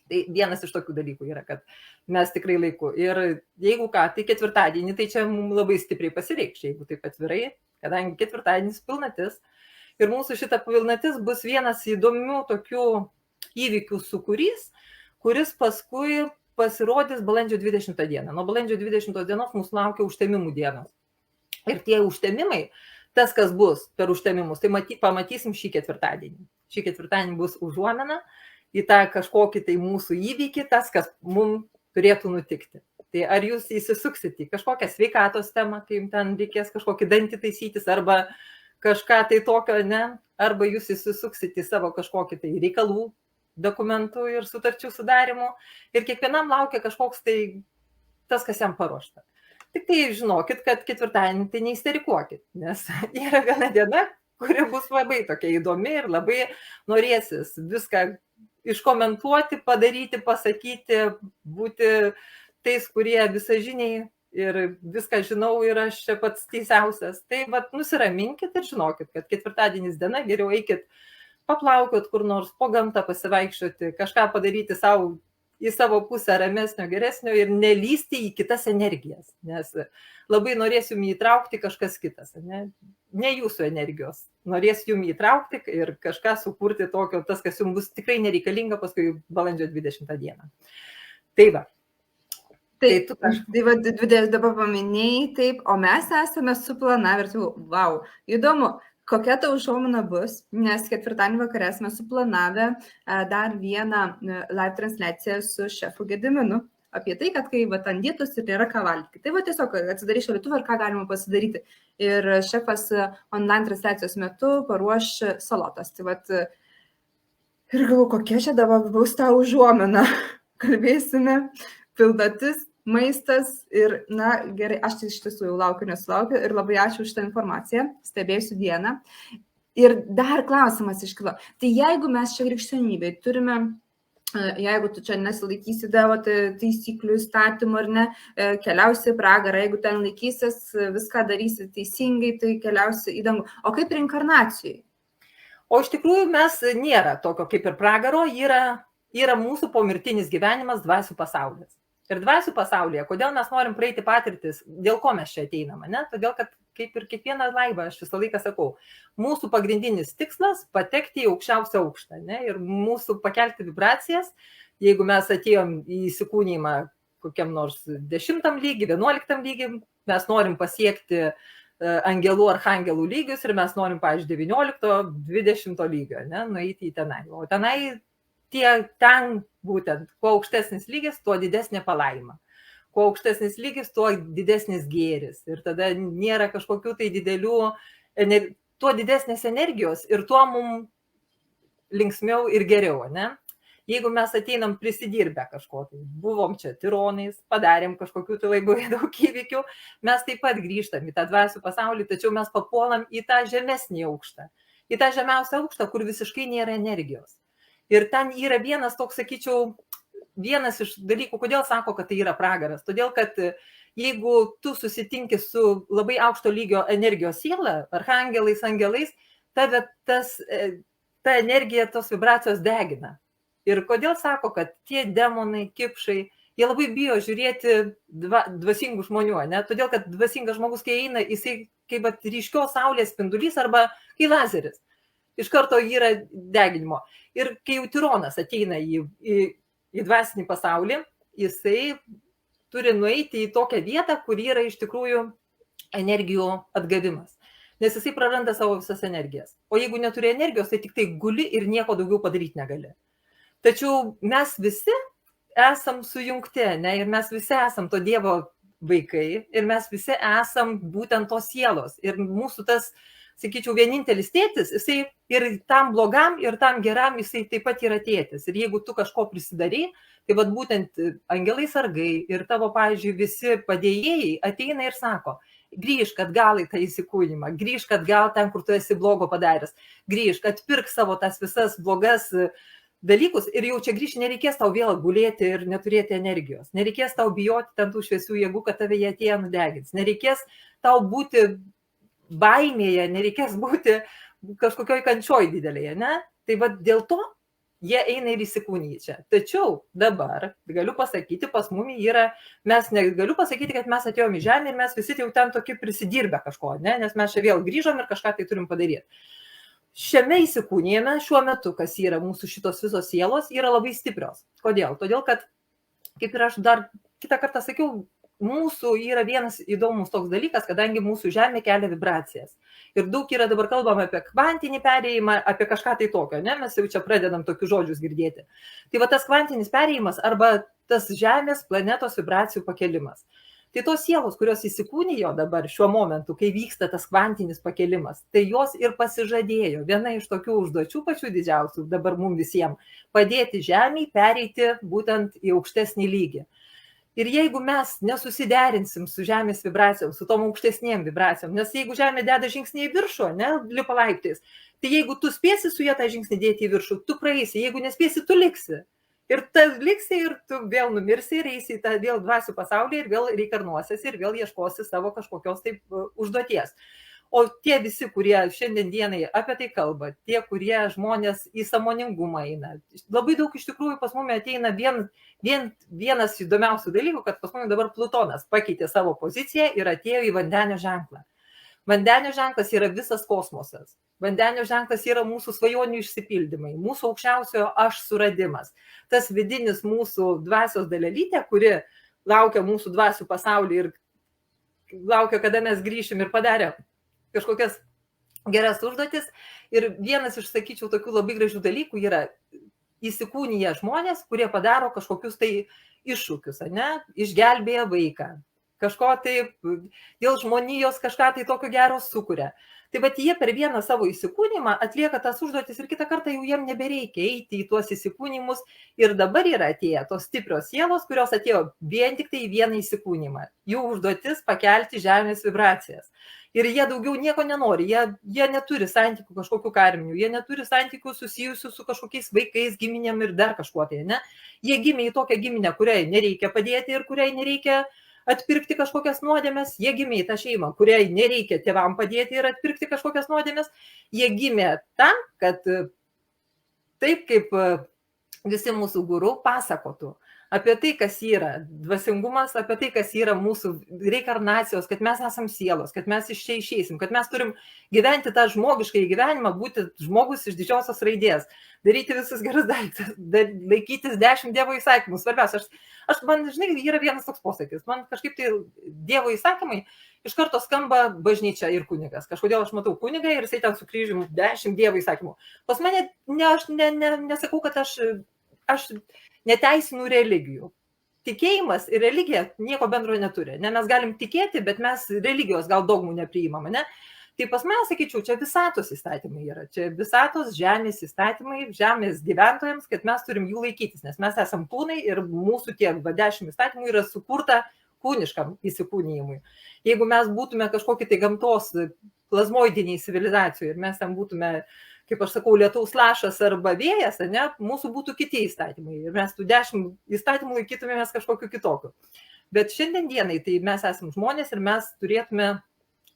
Tai vienas iš tokių dalykų yra, kad mes tikrai laiku. Ir jeigu ką, tai ketvirtadienį, tai čia mums labai stipriai pasireikš, jeigu taip atvirai, kadangi ketvirtadienis pilnatis. Ir mūsų šita pilnatis bus vienas įdomių tokių įvykių sukūrys, kuris paskui pasirodys balandžio 20 dieną. Nuo balandžio 20 dienos mūsų laukia užtemimų dienos. Ir tie užtemimai, tas, kas bus per užtemimus, tai pamatysim šį ketvirtadienį. Šį ketvirtadienį bus užuomina į tą kažkokį tai mūsų įvykį, tas, kas mums turėtų nutikti. Tai ar jūs įsisuksit į kažkokią sveikatos temą, kai jums ten reikės kažkokį dantį taisytis, arba kažką tai tokio, ne, arba jūs įsisuksit į savo kažkokį tai reikalų, dokumentų ir sutarčių sudarimų, ir kiekvienam laukia kažkoks tai tas, kas jam paruošta. Tik tai žinokit, kad ketvirtadienį tai neįsterikuokit, nes yra viena diena, kuri bus labai tokia įdomi ir labai norėsis viską iškomentuoti, padaryti, pasakyti, būti tais, kurie visažiniai ir viską žinau ir aš čia pats teisiausias. Tai vat nusiraminkit ir žinokit, kad ketvirtadienis diena, geriau eikit paplaukiot kur nors, po gamtą pasivaikščioti, kažką padaryti savo į savo pusę ramesnio, geresnio ir nelysti į kitas energijas, nes labai norės jums įtraukti kažkas kitas, ne jūsų energijos, norės jums įtraukti ir kažką sukurti tokio, tas, kas jums bus tikrai nereikalinga paskui balandžio 20 dieną. Tai va. Taip, tai va, dabar paminėjai, taip, o mes esame suplanavę ir tai, wow, įdomu, kokia ta užuomina bus, nes ketvirtadienį vakarę esame suplanavę dar vieną live transliaciją su šefu Gediminu. apie tai, kad kai vat, ant dietos ir nėra ką valgyti. Tai va tiesiog atsidarys šaldytuvą ir ką galima pasidaryti. Ir šefas online transliacijos metu paruoš salotas. Tai vat, ir galvoju, kokia čia dabar bus ta užuomina. Kalbėsime, pildatis, maistas ir, na, gerai, aš iš tiesų jau laukiu, nesulaukiu ir labai ačiū už tą informaciją, stebėsiu dieną. Ir dar klausimas iškilo. Tai jeigu mes čia krikščionybėje turime, jeigu tu čia nesilaikysi Dievo taisyklių įstatymų ar ne, keliausi į pragarą, jeigu ten laikysis, viską darysi teisingai, tai keliausi į dangų. O kaip reinkarnacijai? O iš tikrųjų mes nėra tokio kaip ir pragaro, yra mūsų pomirtinis gyvenimas dvasių pasaulis. Ir dvasių pasaulyje, kodėl mes norim praeiti patirtis, dėl ko mes čia ateiname, ne? Todėl, kad kaip ir kiekvieną laivą, aš visą laiką sakau, mūsų pagrindinis tikslas patekti į aukščiausią aukštą, ne? Ir mūsų pakelti vibracijas, jeigu mes atėjom į įsikūnymą kokiam nors 10 lygį, 11 lygį, mes norim pasiekti angelų, archangelų lygius ir mes norim, pavyzdžiui, 19-20 lygio, ne? Nueiti į tenai. O tenai ten būtent, kuo aukštesnis lygis, tuo didesnė palaima. Kuo aukštesnis lygis, tuo didesnis gėris. Ir tada nėra kažkokių tai didelių, tuo didesnės energijos ir tuo mums linksmiau ir geriau, ne? Jeigu mes ateinam prisidirbę kažko, tai buvom čia tironais, padarėm kažkokių tai labai daug įvykių, mes taip pat grįžtam į tą dvasių pasaulį, tačiau mes papuolam į tą žemesnį aukštą, į tą žemiausią aukštą, kur visiškai nėra energijos. Ir ten yra vienas toks, sakyčiau, vienas iš dalykų, kodėl sako, kad tai yra pragaras. Todėl, kad jeigu tu susitinki su labai aukšto lygio energijos siela, archangelais, angelais, ta energija, tos vibracijos degina. Ir kodėl sako, kad tie demonai, kipšai, jie labai bijo žiūrėti dvasingų žmonių, ne? Todėl, kad dvasingas žmogus, kai eina, jisai kaip ryškios saulės spindulys arba kai lazeris. Iš karto yra deginimo. Ir kai jau tironas ateina į dvasinį pasaulį, jisai turi nueiti į tokią vietą, kur yra iš tikrųjų energijų atgavimas. Nes jisai praranda savo visas energijas. O jeigu neturi energijos, tai tik tai guli ir nieko daugiau padaryti negali. Tačiau mes visi esam sujungti, ne? Ir mes visi esam to Dievo vaikai ir mes visi esam būtent tos sielos. Ir mūsų tas, sakyčiau, vienintelis tėtis, jisai ir tam blogam, ir tam geram, jisai taip pat yra tėtis. Ir jeigu tu kažko prisidarai, tai vat būtent angelai sargai ir tavo, pavyzdžiui, visi padėjėjai ateina ir sako, grįžk atgal į tą įsikūnymą, grįžk atgal ten, kur tu esi blogo padaręs, grįžk, atpirk savo tas visas blogas dalykus ir jau čia grįžti nereikės tau vėl gulėti ir neturėti energijos. Nereikės tau bijoti ten tų šviesių jėgų, kad tave jie atėjo nudegins. Nereikės tau būti baimėje, nereikės būti kažkokioj kančioj didelėje, ne? Tai va dėl to jie eina ir įsikūnyja čia. Tačiau dabar, galiu pasakyti, pas mumi yra, mes negaliu pasakyti, kad mes atėjom į žemę ir mes visi jau ten tokie prisidirbę kažko, ne? Nes mes čia vėl grįžom ir kažką tai turim padaryti. Šiame įsikūnyjame šiuo metu, kas yra mūsų šitos visos sielos, yra labai stiprios. Kodėl? Todėl, kad, kaip ir aš dar kitą kartą sakiau, mūsų yra vienas įdomus toks dalykas, kadangi mūsų žemė kelia vibracijas. Ir daug yra dabar kalbama apie kvantinį perėjimą, apie kažką tai tokio, ne? Mes jau čia pradedam tokius žodžius girdėti. Tai va tas kvantinis perėjimas arba tas žemės planetos vibracijų pakelimas. Tai tos sielos, kurios įsikūnijo dabar šiuo momentu, kai vyksta tas kvantinis pakelimas, tai jos ir pasižadėjo, viena iš tokių užduočių pačių didžiausių dabar mums visiems, padėti žemėj pereiti būtent į aukštesnį lygį. Ir jeigu mes nesusiderinsim su žemės vibracijom, su tom aukštesnėm vibracijom, nes jeigu žemė deda žingsnį į viršų, ne, lipa laiptais, tai jeigu tu spėsi su jie tą žingsnį dėti į viršų, tu praeisi, jeigu nespėsi, tu liksi. Ir liksi ir tu vėl numirsi ir eisi į tą vėl dvasių pasaulį ir vėl reikarnuosiesi ir vėl ieškosi savo kažkokios taip užduoties. O tie visi, kurie šiandien dienai apie tai kalba, tie, kurie žmonės į sąmoningumą eina, labai daug iš tikrųjų pas mumi ateina vienas įdomiausių dalykų, kad pas mumi dabar Plutonas pakeitė savo poziciją ir atėjo į vandenio ženklą. Vandenio ženklas yra visas kosmosas. Vandenio ženklas yra mūsų svajonių išsipildymai, mūsų aukščiausiojo aš suradimas. Tas vidinis mūsų dvasios dalelytė, kuri laukia mūsų dvasių pasaulį ir laukia, kada mes grįšim ir padarė kažkokias geras užduotis. Ir vienas iš, sakyčiau, tokių labai gražių dalykų yra, įsikūnyja žmonės, kurie padaro kažkokius tai iššūkius, ne, išgelbėja vaiką, kažko taip, dėl žmonijos kažką tai tokio gero sukuria. Tai vat jie per vieną savo įsikūnymą atlieka tas užduotis ir kitą kartą jau jiem nebereikia eiti į tuos įsikūnymus. Ir dabar yra atėję tos stiprios sielos, kurios atėjo vien tik tai į vieną įsikūnymą. Jų užduotis pakelti žemės vibracijas. Ir jie daugiau nieko nenori, jie neturi santykių kažkokių karminių, jie neturi santykių susijusių su kažkokiais vaikais, giminėm ir dar kažkuo tai, ne? Jie gimė į tokią giminę, kuriai nereikia padėti ir kuriai nereikia atpirkti kažkokias nuodėmes, jie gimė į tą šeimą, kuriai nereikia tėvam padėti ir atpirkti kažkokias nuodėmes, jie gimė tam, kad taip kaip visi mūsų guru pasakotų apie tai, kas yra dvasingumas, apie tai, kas yra mūsų reinkarnacijos, kad mes esam sielos, kad mes iš čia išeisim, kad mes turim gyventi tą žmogišką gyvenimą, būti žmogus iš didžiosios raidės, daryti visus gerus daiktus, laikytis 10 Dievo įsakymų. Svarbiausia, man, žinai, yra vienas toks posakis, man kažkaip tai Dievo įsakymai iš karto skamba bažnyčia ir kunigas. Kažkodėl aš matau kunigą ir jisai ten su kryžiumi 10 Dievo įsakymų. Pas mane, aš nesakau, kad aš neteisinu religijų. Tikėjimas ir religija nieko bendro neturi. Ne, mes galim tikėti, bet mes religijos gal dogmų nepriimame. Ne? Tai pas mane, sakyčiau, čia visatos įstatymai yra. Čia visatos žemės įstatymai, žemės gyventojams, kad mes turim jų laikytis, nes mes esam kūnai ir mūsų tie 10 įstatymų yra sukurta kūniškam įsikūnijimui. Jeigu mes būtume kažkokie tai gamtos plazmoidiniai civilizacijų ir mes ten būtume, kaip aš sakau, lietaus lašas arba vėjas, ne, mūsų būtų kiti įstatymai ir mes tų 10 įstatymų laikytumėmės kažkokiu kitokiu. Bet šiandien dienai tai mes esame žmonės ir mes turėtume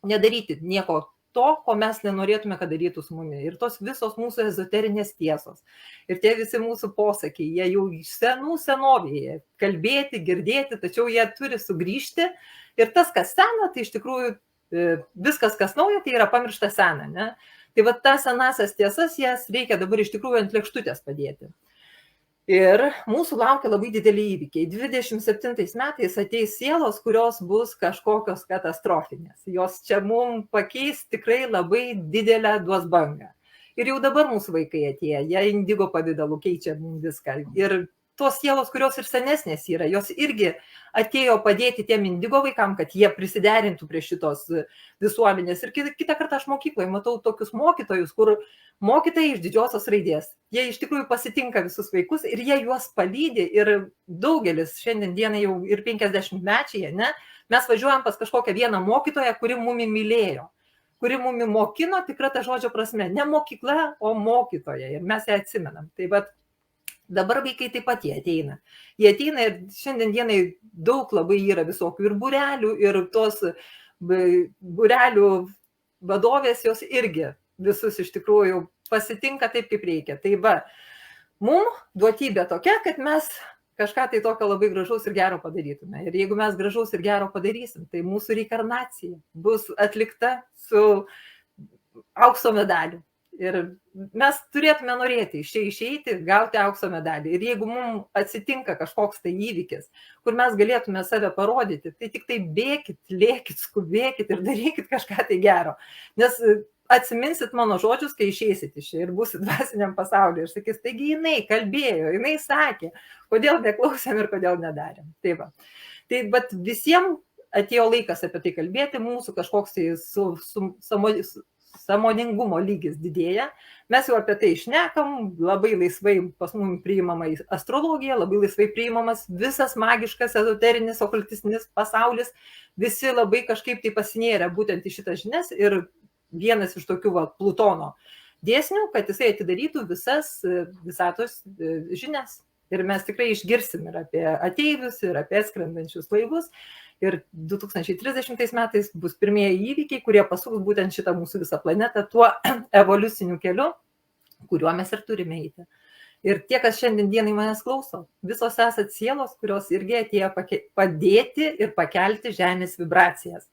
nedaryti nieko to, ko mes nenorėtume, kad darytų su mumis. Ir tos visos mūsų ezoterinės tiesos ir tie visi mūsų posakiai, jie jau iš senovėje kalbėti, girdėti, tačiau jie turi sugrįžti. Ir tas, kas sena, tai iš tikrųjų viskas, kas nauja, tai yra pamiršta sena. Ne? Tai va tas senasias tiesas, jas reikia dabar iš tikrųjų ant lėkštutės padėti. Ir mūsų laukia labai dideli įvykiai. 27 metais ateis sielos, kurios bus kažkokios katastrofinės. Jos čia mums pakeis tikrai labai didelę duos bangą. Ir jau dabar mūsų vaikai atėję, jie indigo pavidalu keičia mums viską. Ir tos sielos, kurios ir senesnės yra, jos irgi atėjo padėti tiem indigo vaikam, kad jie prisiderintų prie šitos visuomenės. Ir kitą kartą aš mokykloje matau tokius mokytojus, kur mokytojai iš didžiosios raidės. Jie iš tikrųjų pasitinka visus vaikus ir jie juos palydi. Ir daugelis šiandien dienai jau ir 50-mečiai, ne, mes važiuojam pas kažkokią vieną mokytoją, kuri mumi mylėjo, kuri mumi mokino tikrą tą žodžio prasme. Ne mokykla, o mokytoja. Ir mes ją atsimenam. Tai vat dabar vaikai taip pat jie ateina. Jie ateina ir šiandien dienai daug labai yra visokių ir būrelių, ir tos būrelių vadovės jos irgi visus iš tikrųjų pasitinka taip, kaip reikia. Tai va, mums duotybė tokia, kad mes kažką tai tokio labai gražaus ir gero padarytume. Ir jeigu mes gražaus ir gero padarysim, tai mūsų reinkarnacija bus atlikta su aukso medaliu. Ir mes turėtume norėti iš čia išeiti, gauti aukso medalį. Ir jeigu mums atsitinka kažkoks tai įvykis, kur mes galėtume save parodyti, tai tik tai bėkit, lėkit, skubėkit ir darykit kažką tai gero. Nes atsiminsit mano žodžius, kai išeisit iš čia ir būsit dvasiniam pasaulyje. Ir sakys, taigi jinai kalbėjo, jinai sakė, kodėl neklausėm ir kodėl nedarėm. Tai va. Tai bet visiems atėjo laikas apie tai kalbėti, mūsų kažkoks tai sąmoningumo lygis didėja, mes jau apie tai šnekam, labai laisvai pas mums priimama astrologija, labai laisvai priimamas visas magiškas, ezoterinis, okultistinis pasaulis, visi labai kažkaip tai pasinėrė būtent į šitas žinias ir vienas iš tokių Plutono dėsnių, kad jisai atidarytų visas visatos žinias. Ir mes tikrai išgirsim ir apie ateivius, ir apie skrendančius laivus. Ir 2030 metais bus pirmieji įvykiai, kurie pasuks būtent šitą mūsų visą planetą tuo evoliuciniu keliu, kuriuo mes ir turime eiti. Ir tie, kas šiandien dienai manęs klauso, visos esat sielos, kurios irgi atėjo padėti ir pakelti žemės vibracijas.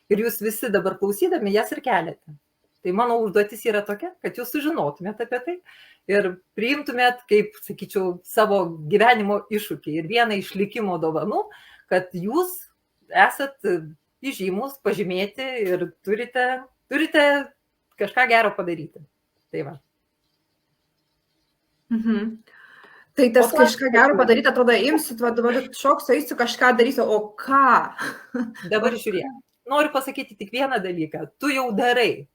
Ir jūs visi dabar klausydami jas ir keliate. Tai mano užduotis yra tokia, kad jūs sužinotumėt apie tai ir priimtumėt, kaip, sakyčiau, savo gyvenimo iššūkį ir vieną iš likimo dovanų, kad jūs esat įžymus, pažymėti ir turite kažką gero padaryti. Tai va. Mhm. Tai tas O tu kažką gero padaryti, atrodo, imsiu, dabar šoksiu, eisiu, kažką darysiu, o ką? Dabar žiūrėk, noriu pasakyti tik vieną dalyką. Tu jau darai.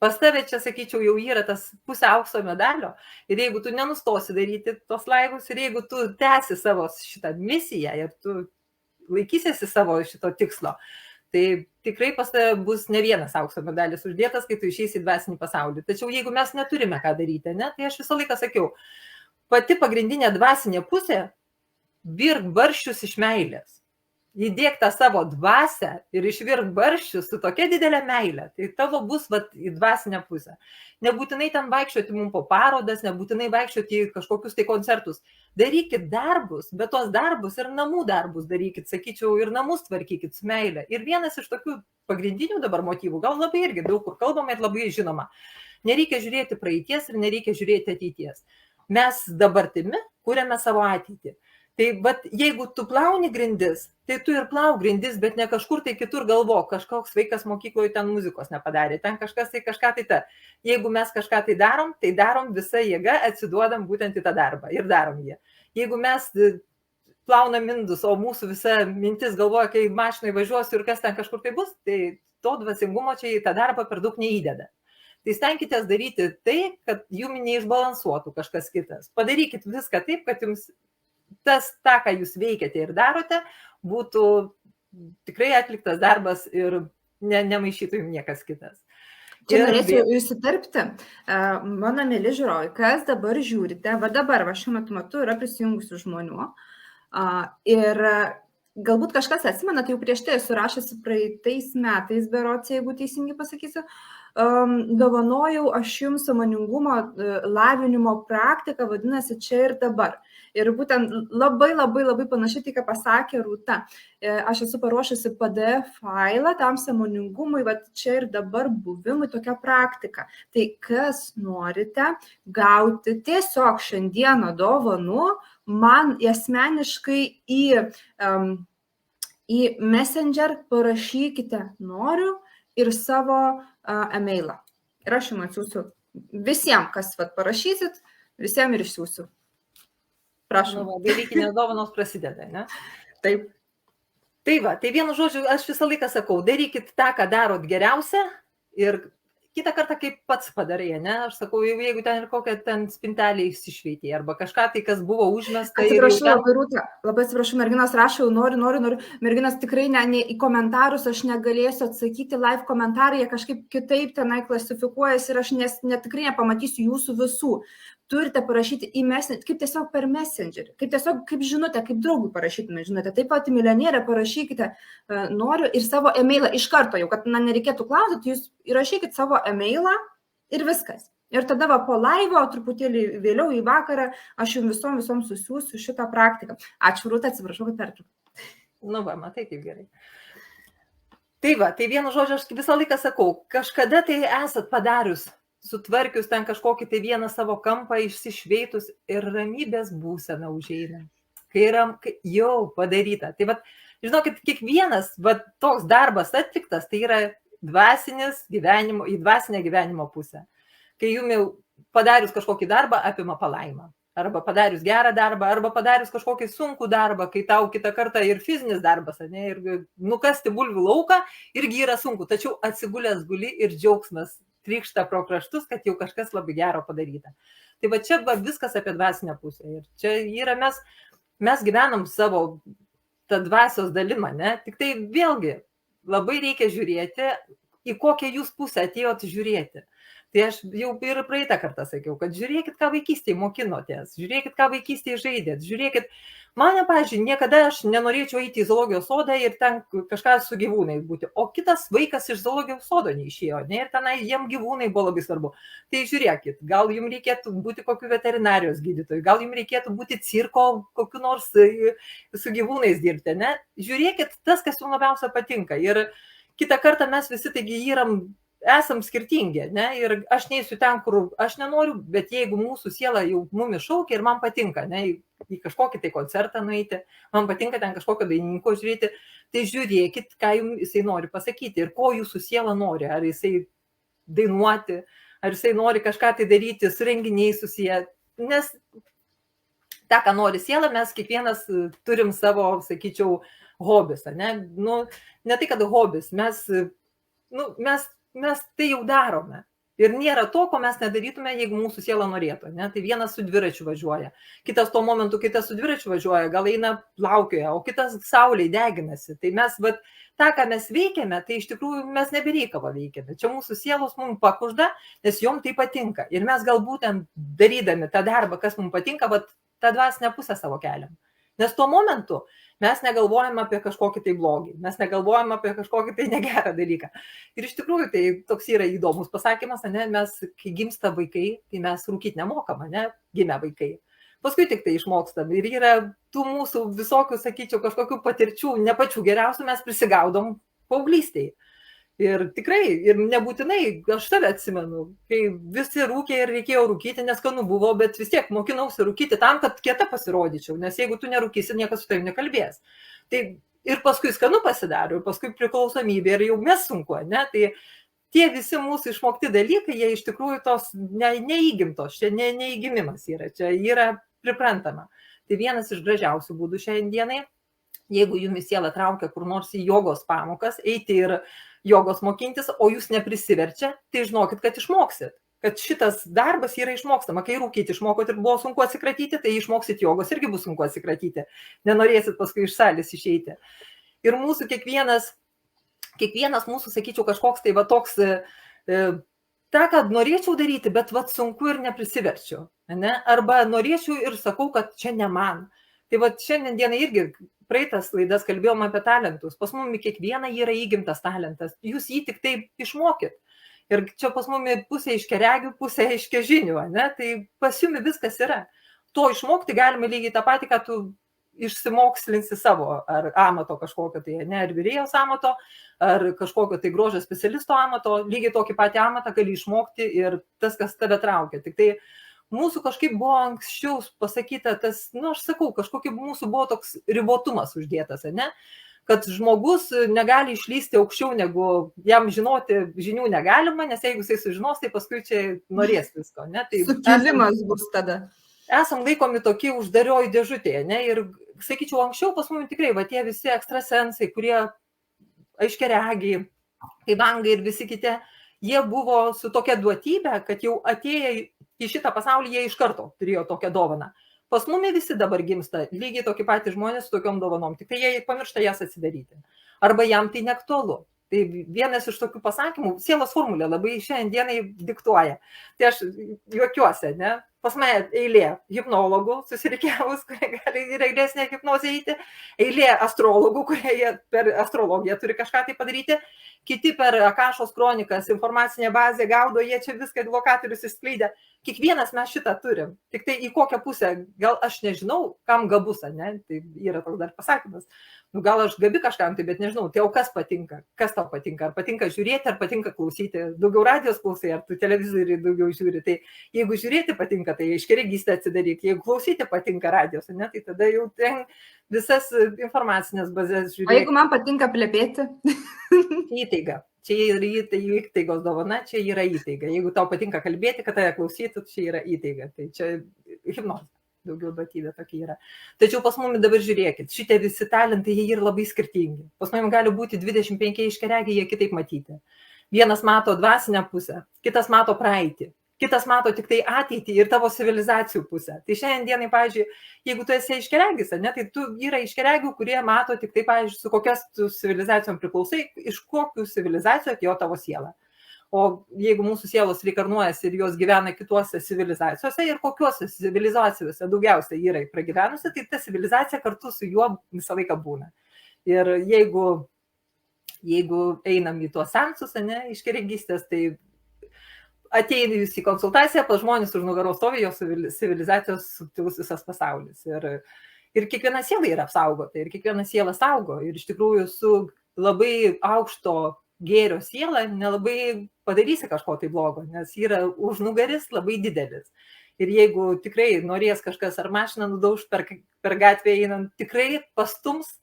Pas tave čia, sakyčiau, jau yra tas pusė aukso medalio. Ir jeigu tu nenustosi daryti tos laivus, ir jeigu tu tęsi savo šitą misiją ir tu laikysiesi savo šito tikslo, tai tikrai pas tave bus ne vienas aukso medalis uždėtas, kai tu išeisi į dvasinį pasaulį. Tačiau jeigu mes neturime ką daryti, ne, tai aš visą laiką sakiau, pati pagrindinė dvasinė pusė - virk barščius iš meilės. Įdėk tą savo dvasę ir išvirk barščius su tokia didelė meilė. Tai tavo bus į dvasinę pusę. Nebūtinai ten vaikščioti mums po parodas, nebūtinai vaikščioti į kažkokius tai koncertus. Darykit darbus, bet tos darbus ir namų darbus darykit, sakyčiau, ir namus tvarkykit su meilė. Ir vienas iš tokių pagrindinių dabar motyvų, gal labai irgi daug kur kalbama ir labai žinoma. Nereikia žiūrėti praeities ir nereikia žiūrėti ateities. Mes dabartimi kūrėme savo ateitį. Tai jeigu tu plauni grindis, tai tu ir plauk grindis, bet ne kažkur tai kitur galvok, kažkoks vaikas mokykloje ten muzikos nepadarė, ten kažkas tai kažką tai ta. Jeigu mes kažką tai darom visą jėgą, atsiduodam būtent į tą darbą ir darom jį. Jeigu mes plaunam indus, o mūsų visa mintis galvoja, kai mašinai važiuosiu ir kas ten kažkur tai bus, tai to dvasingumo čia į tą darbą per daug neįdeda. Tai stenkitės daryti tai, kad jums neišbalansuotų kažkas kitas. Padarykit viską taip, kad jums tą, ką jūs veikiate ir darote, būtų tikrai atliktas darbas ir nemaišytų jums niekas kitas. Čia norėčiau įsiterpti. Mano mėly žiūrovai, kas dabar žiūrite, dabar šiuo metu yra prisijungusių žmonių. Ir galbūt kažkas atsimena, tai jau prieš tai esu rašęs praeitais metais, berods, jeigu teisingai pasakysiu, dovanojau aš jums sąmoningumo lavinimo praktiką, vadinasi čia ir dabar. Ir būtent labai panašiai tai, ką pasakė Rūta. Aš esu paruošusi PDF failą tam sąmoningumui, čia ir dabar buvimui tokia praktika. Tai kas norite gauti tiesiog šiandieną dovanų, man asmeniškai į Messenger parašykite noriu ir savo e-mailą. Ir aš jums atsiųsiu visiems, kas parašysit, visiems ir išsiųsiu. Prašau. Dalykinės dovanos prasideda, ne? Taip. Tai vienu žodžiu, aš visą laiką sakau, darykit tą, ką darot geriausia ir kitą kartą kaip pats padarai, ne? Aš sakau, jeigu ten ir kokią ten spintelę išsišveitė arba kažką tai, kas buvo užmesta. Atsiprašau, Rūta, labai atsiprašau, merginos rašau, noriu. Merginos tikrai ne į komentarus aš negalėsiu atsakyti, live komentarai, jie kažkaip kitaip tenai klasifikuojasi ir aš tikrai nepamatysiu jūsų visų. Turite parašyti į Messenger, kaip tiesiog per Messenger, kaip žinutę, kaip draugui parašytume žinutę. Taip pat milijonierių parašykite noriu ir savo e-mailą iš karto jau, kad nereikėtų klausyti, jūs įrašykit savo e-mailą ir viskas. Ir tada po laivo, truputėlį vėliau į vakarą, aš jums visom susiųsiu šitą praktiką. Ačiū, Rūta, atsiprašau, kad pertraukiau. Matai, kaip gerai. Tai vienu žodžiu, aš visą laiką sakau, kažkada tai esat padarius, sutvarkius ten kažkokį tai vieną savo kampą, išsišveitus ir ramybės būsena užeina. Kai jau padaryta. Tai žinokit, kiekvienas toks darbas atliktas, tai yra į dvasinę gyvenimo pusę. Kai jums jau padarius kažkokį darbą, apima palaimą. Arba padarius gerą darbą, arba padarius kažkokį sunkų darbą, kai tau kitą kartą ir fizinis darbas, ne, ir nukasti bulvių lauką irgi yra sunku, tačiau atsigulęs guli ir džiaugsmas trykšta pro kraštus, kad jau kažkas labai gero padaryta. Tai čia viskas apie dvasinę pusę. Ir čia yra mes gyvenam savo tą dvasios dalimą, ne? Tik tai vėlgi labai reikia žiūrėti, į kokią jūs pusę atėjot žiūrėti. Tai aš jau ir praeitą kartą sakiau, kad žiūrėkit, ką vaikystėje mokinotės, žiūrėkit, ką vaikystėje žaidėt, žiūrėkit. Mane, pavyzdžiui, niekada aš nenorėčiau eiti į zoologijos sodą ir ten kažką su gyvūnais būti, o kitas vaikas iš zoologijos sodo neišėjo, ne, ir tenai jiem gyvūnai buvo labai svarbu. Tai žiūrėkit, gal jums reikėtų būti kokiu veterinarijos gydytoju, gal jums reikėtų būti cirko kokiu nors su gyvūnais dirbti, ne. Žiūrėkit tas, kas jums labiausia patinka. Ir kitą kartą mes visi taigi esam skirtingi, ne, ir aš neįsiu ten, kur aš nenoriu, bet jeigu mūsų siela jau mumis šaukia ir man patinka, ne, į kažkokį tai koncertą nueiti, man patinka ten kažkokio dainininko žiūrėti, tai žiūrėkit, ką jums jisai nori pasakyti ir ko jūsų siela nori, ar jisai dainuoti, ar jisai nori kažką tai daryti su renginiais susiję, nes tą, ką nori siela, mes kiekvienas turim savo, sakyčiau, hobis, ne? Nu, ne tai, kad hobis, mes tai jau darome. Ir nėra to, ko mes nedarytume, jeigu mūsų siela norėtų. Ne? Tai vienas su dviračiu važiuoja, kitas tuo momentu, kitas su dviračiu važiuoja, gal eina plaukioja, o kitas saulėje deginasi. Tai mes, tą, ką mes veikiame, tai iš tikrųjų mes nebereikalo veikiame. Čia mūsų sielos mums pakužda, nes jom tai patinka. Ir mes galbūt darydami tą darbą, kas mums patinka, tą dvasinę pusę savo keliam. Nes tuo momentu mes negalvojam apie kažkokį tai blogį, mes negalvojam apie kažkokį tai negerą dalyką. Ir iš tikrųjų tai toks yra įdomus pasakymas, ne, mes, kai gimsta vaikai, tai mes rūkyti nemokam, ne, gimę vaikai. Paskui tik tai išmokstam ir yra tų mūsų visokių, sakyčiau, kažkokių patirčių, ne pačių geriausių mes prisigaudom paauglystėje. Ir tikrai, ir nebūtinai, aš tave atsimenu, kai visi rūkė ir reikėjo rūkyti, nes skanu buvo, bet vis tiek mokinausi rūkyti tam, kad kieta pasirodyčiau, nes jeigu tu nerūkysi, niekas su tavimi nekalbės. Tai ir paskui skanu pasidaro, ir paskui priklausomybė, ir jau mes sunku, ne? Tai tie visi mūsų išmokti dalykai, jie iš tikrųjų tos neįgimtos, čia neįgimimas yra, čia yra priprantama. Tai vienas iš gražiausių būdų šiandienai, jeigu jumis siela traukia kur nors į jogos pamokas, eiti ir jogos mokintis, o jūs neprisiverčia, tai žinokit, kad išmoksit. Kad šitas darbas yra išmokstama. Kai rūkyti išmokot ir buvo sunku atsikratyti, tai išmoksit jogos irgi bus sunku atsikratyti. Nenorėsit paskui iš salės išeiti. Ir mūsų kiekvienas mūsų, sakyčiau, kažkoks tai toks, tą, kad norėčiau daryti, bet sunku ir neprisiverčiu. Ne? Arba norėčiau ir sakau, kad čia ne man. Tai šiandien dienai irgi praeitas laidas kalbėjom apie talentus. Pas mumi kiekviena yra įgimtas talentas. Jūs jį tik taip išmokyt. Ir čia pas mumi pusė iškeregių, pusė iškežinių. Ne? Tai pas jumi viskas yra. To išmokti galime lygiai tą patį, kad tu išsimokslinsi savo ar amato kažkokio tai, ne, ar vyrėjos amato, ar kažkokio tai grožio specialisto amato. Lygiai tokį patį amatą gali išmokti ir tas, kas tave traukia. Tik tai mūsų kažkaip buvo anksčiau pasakyta, tas, aš sakau, kažkokia mūsų buvo toks ribotumas uždėtas, ne? Kad žmogus negali išlysti aukščiau, negu jam žinoti žinių negalima, nes jeigu jisai sužinos, tai paskui čia norės visko. Ne? Tai sukilimas bus tada. Esam laikomi tokie uždarioji dėžutėje, ne? Ir sakyčiau, anksčiau pas mumi tikrai, tie visi ekstrasensai, kurie aiškiaregiai, kaip bangai ir visi kiti, jie buvo su tokia duotybė, kad jau atėję į šitą pasaulį jie iš karto turėjo tokią dovaną. Pas mumi visi dabar gimsta lygiai tokie patys žmonės su tokiom dovanom, tik tai jie pamiršta jas atsidaryti. Arba jam tai neaktualu. Tai vienas iš tokių pasakymų, sielos formulė labai šiandienai diktuoja. Tai aš juokiuosi, ne? Pas mane eilė hipnologų susirikiavus, kurie gali į regresinę hipnozę eiti, eilė astrologų, kurie per astrologiją turi kažką tai padaryti, kiti per Akašos kronikas, informacinę bazę gaudo, jie čia viską lokatorius išskleidė. Kiekvienas mes šitą turim. Tik tai į kokią pusę, gal aš nežinau, kam gabus, ne? Tai yra toks dar pasakymas. Gal aš gabi kažkam, tai bet nežinau, tai jau kas patinka? Kas tau patinka? Ar patinka žiūrėti, ar patinka klausyti? Daugiau radijos klausai, ar tu televizorių daugiau žiūri? Tai jeigu žiūrėti patinka, tai aiškiaregystę atsidaryk. Jeigu klausyti patinka radijos, ne? Tai tada jau ten visas informacinės bazės žiūrėti. O jeigu man patinka plepėti? Įtaiga. Čia yra įtaigos dovana, čia yra įtaiga. Jeigu tau patinka kalbėti, kad tave klausytų, čia yra įtaiga. Tai čia hipnozė, daugiau duotybė tokia yra. Tačiau pas mumi dabar žiūrėkit, šitie visi talentai, jie yra labai skirtingi. Pas mumi gali būti 25 iškeregiai, jie kitaip matyti. Vienas mato dvasinę pusę, kitas mato praeitį. Kitas mato tik tai ateitį ir tavo civilizacijų pusę. Tai šiandienai, pavyzdžiui, jeigu tu esi iškeregis, ne, tai tu yra iškeregių, kurie mato tik tai, pavyzdžiui, su kokias tu civilizacijom priklausai, iš kokių civilizacijų atėjo tavo siela. O jeigu mūsų sielos reikarnuojasi ir jos gyvena kituose civilizacijose ir kokiuose civilizacijose daugiausiai yra pragyvenusi, tai ta civilizacija kartu su juo visą laiką būna. Ir jeigu einam į tuos sensus, ne, iškeregystės, tai ateina jūs į konsultaciją, pas žmonės už nugaros stovi jos civilizacijos subtilus visas pasaulis. Ir kiekviena siela yra apsaugota, ir kiekviena siela saugo. Ir iš tikrųjų su labai aukšto gėrio siela nelabai padarysi kažko tai blogo, nes yra užnugaris labai didelis. Ir jeigu tikrai norės kažkas ar mašiną nudaužti per gatvę einant, tikrai pastums,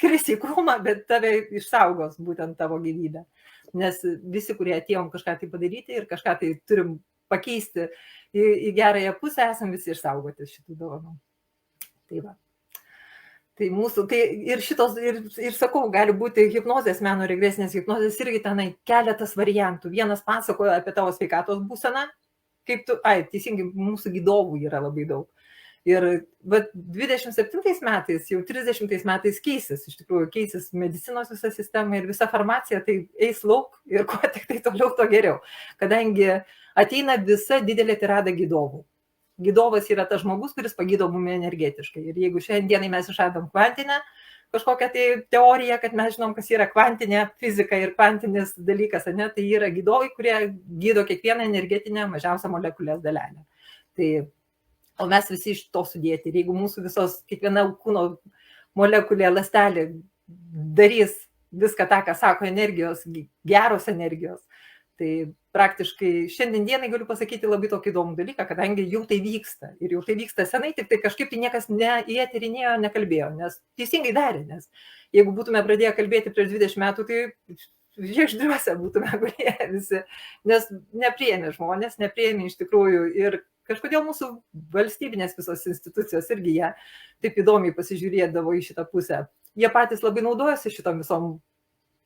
kris į krūmą, bet tave išsaugos būtent tavo gyvybę. Nes visi, kurie atėjom kažką tai padaryti ir kažką tai turim pakeisti į gerąją pusę, esam visi išsaugoti šitų dovanų. Tai va. Tai mūsų, tai ir šitos, ir sakau, gali būti hipnozės, meno regresinės hipnozės irgi tenai keletas variantų. Vienas pasakoja apie tavo sveikatos būseną, kaip tu, teisingai, mūsų gydovų yra labai daug. Ir 27 metais, jau 30 metais keisis, iš tikrųjų keisis medicinos visa sistema ir visa farmacija, tai eis lauk ir kuo tik tai toliau, to geriau. Kadangi ateina visa didelė tirada gydovų. Gydovas yra tas žmogus, kuris pagydo mumi energetiškai. Ir jeigu šiandienai mes išradom kvantinę kažkokią tai teoriją, kad mes žinom, kas yra kvantinė fizika ir kvantinis dalykas, ne, tai yra gydovai, kurie gydo kiekvieną energetinę mažiausią molekulės dalelę. Tai, o mes visi iš to sudėti. Ir jeigu mūsų visos, kiekviena kūno molekulė, ląstelė darys viską tą, ką sako energijos, geros energijos, tai praktiškai šiandien dienai galiu pasakyti labai tokį įdomų dalyką, kadangi jau tai vyksta. Ir jau tai vyksta senai, tik tai kažkaip tai niekas į eterį nekalbėjo, nes teisingai darė. Nes jeigu būtume pradėję kalbėti prieš 20 metų, tai žiegždriuose būtume gulėję visi, nes nepriėmė žmonės, nepriėmė iš tikrųjų. Ir kažkodėl mūsų valstybinės visos institucijos irgi jie taip įdomiai pasižiūrėdavo į šitą pusę. Jie patys labai naudojosi šitom visom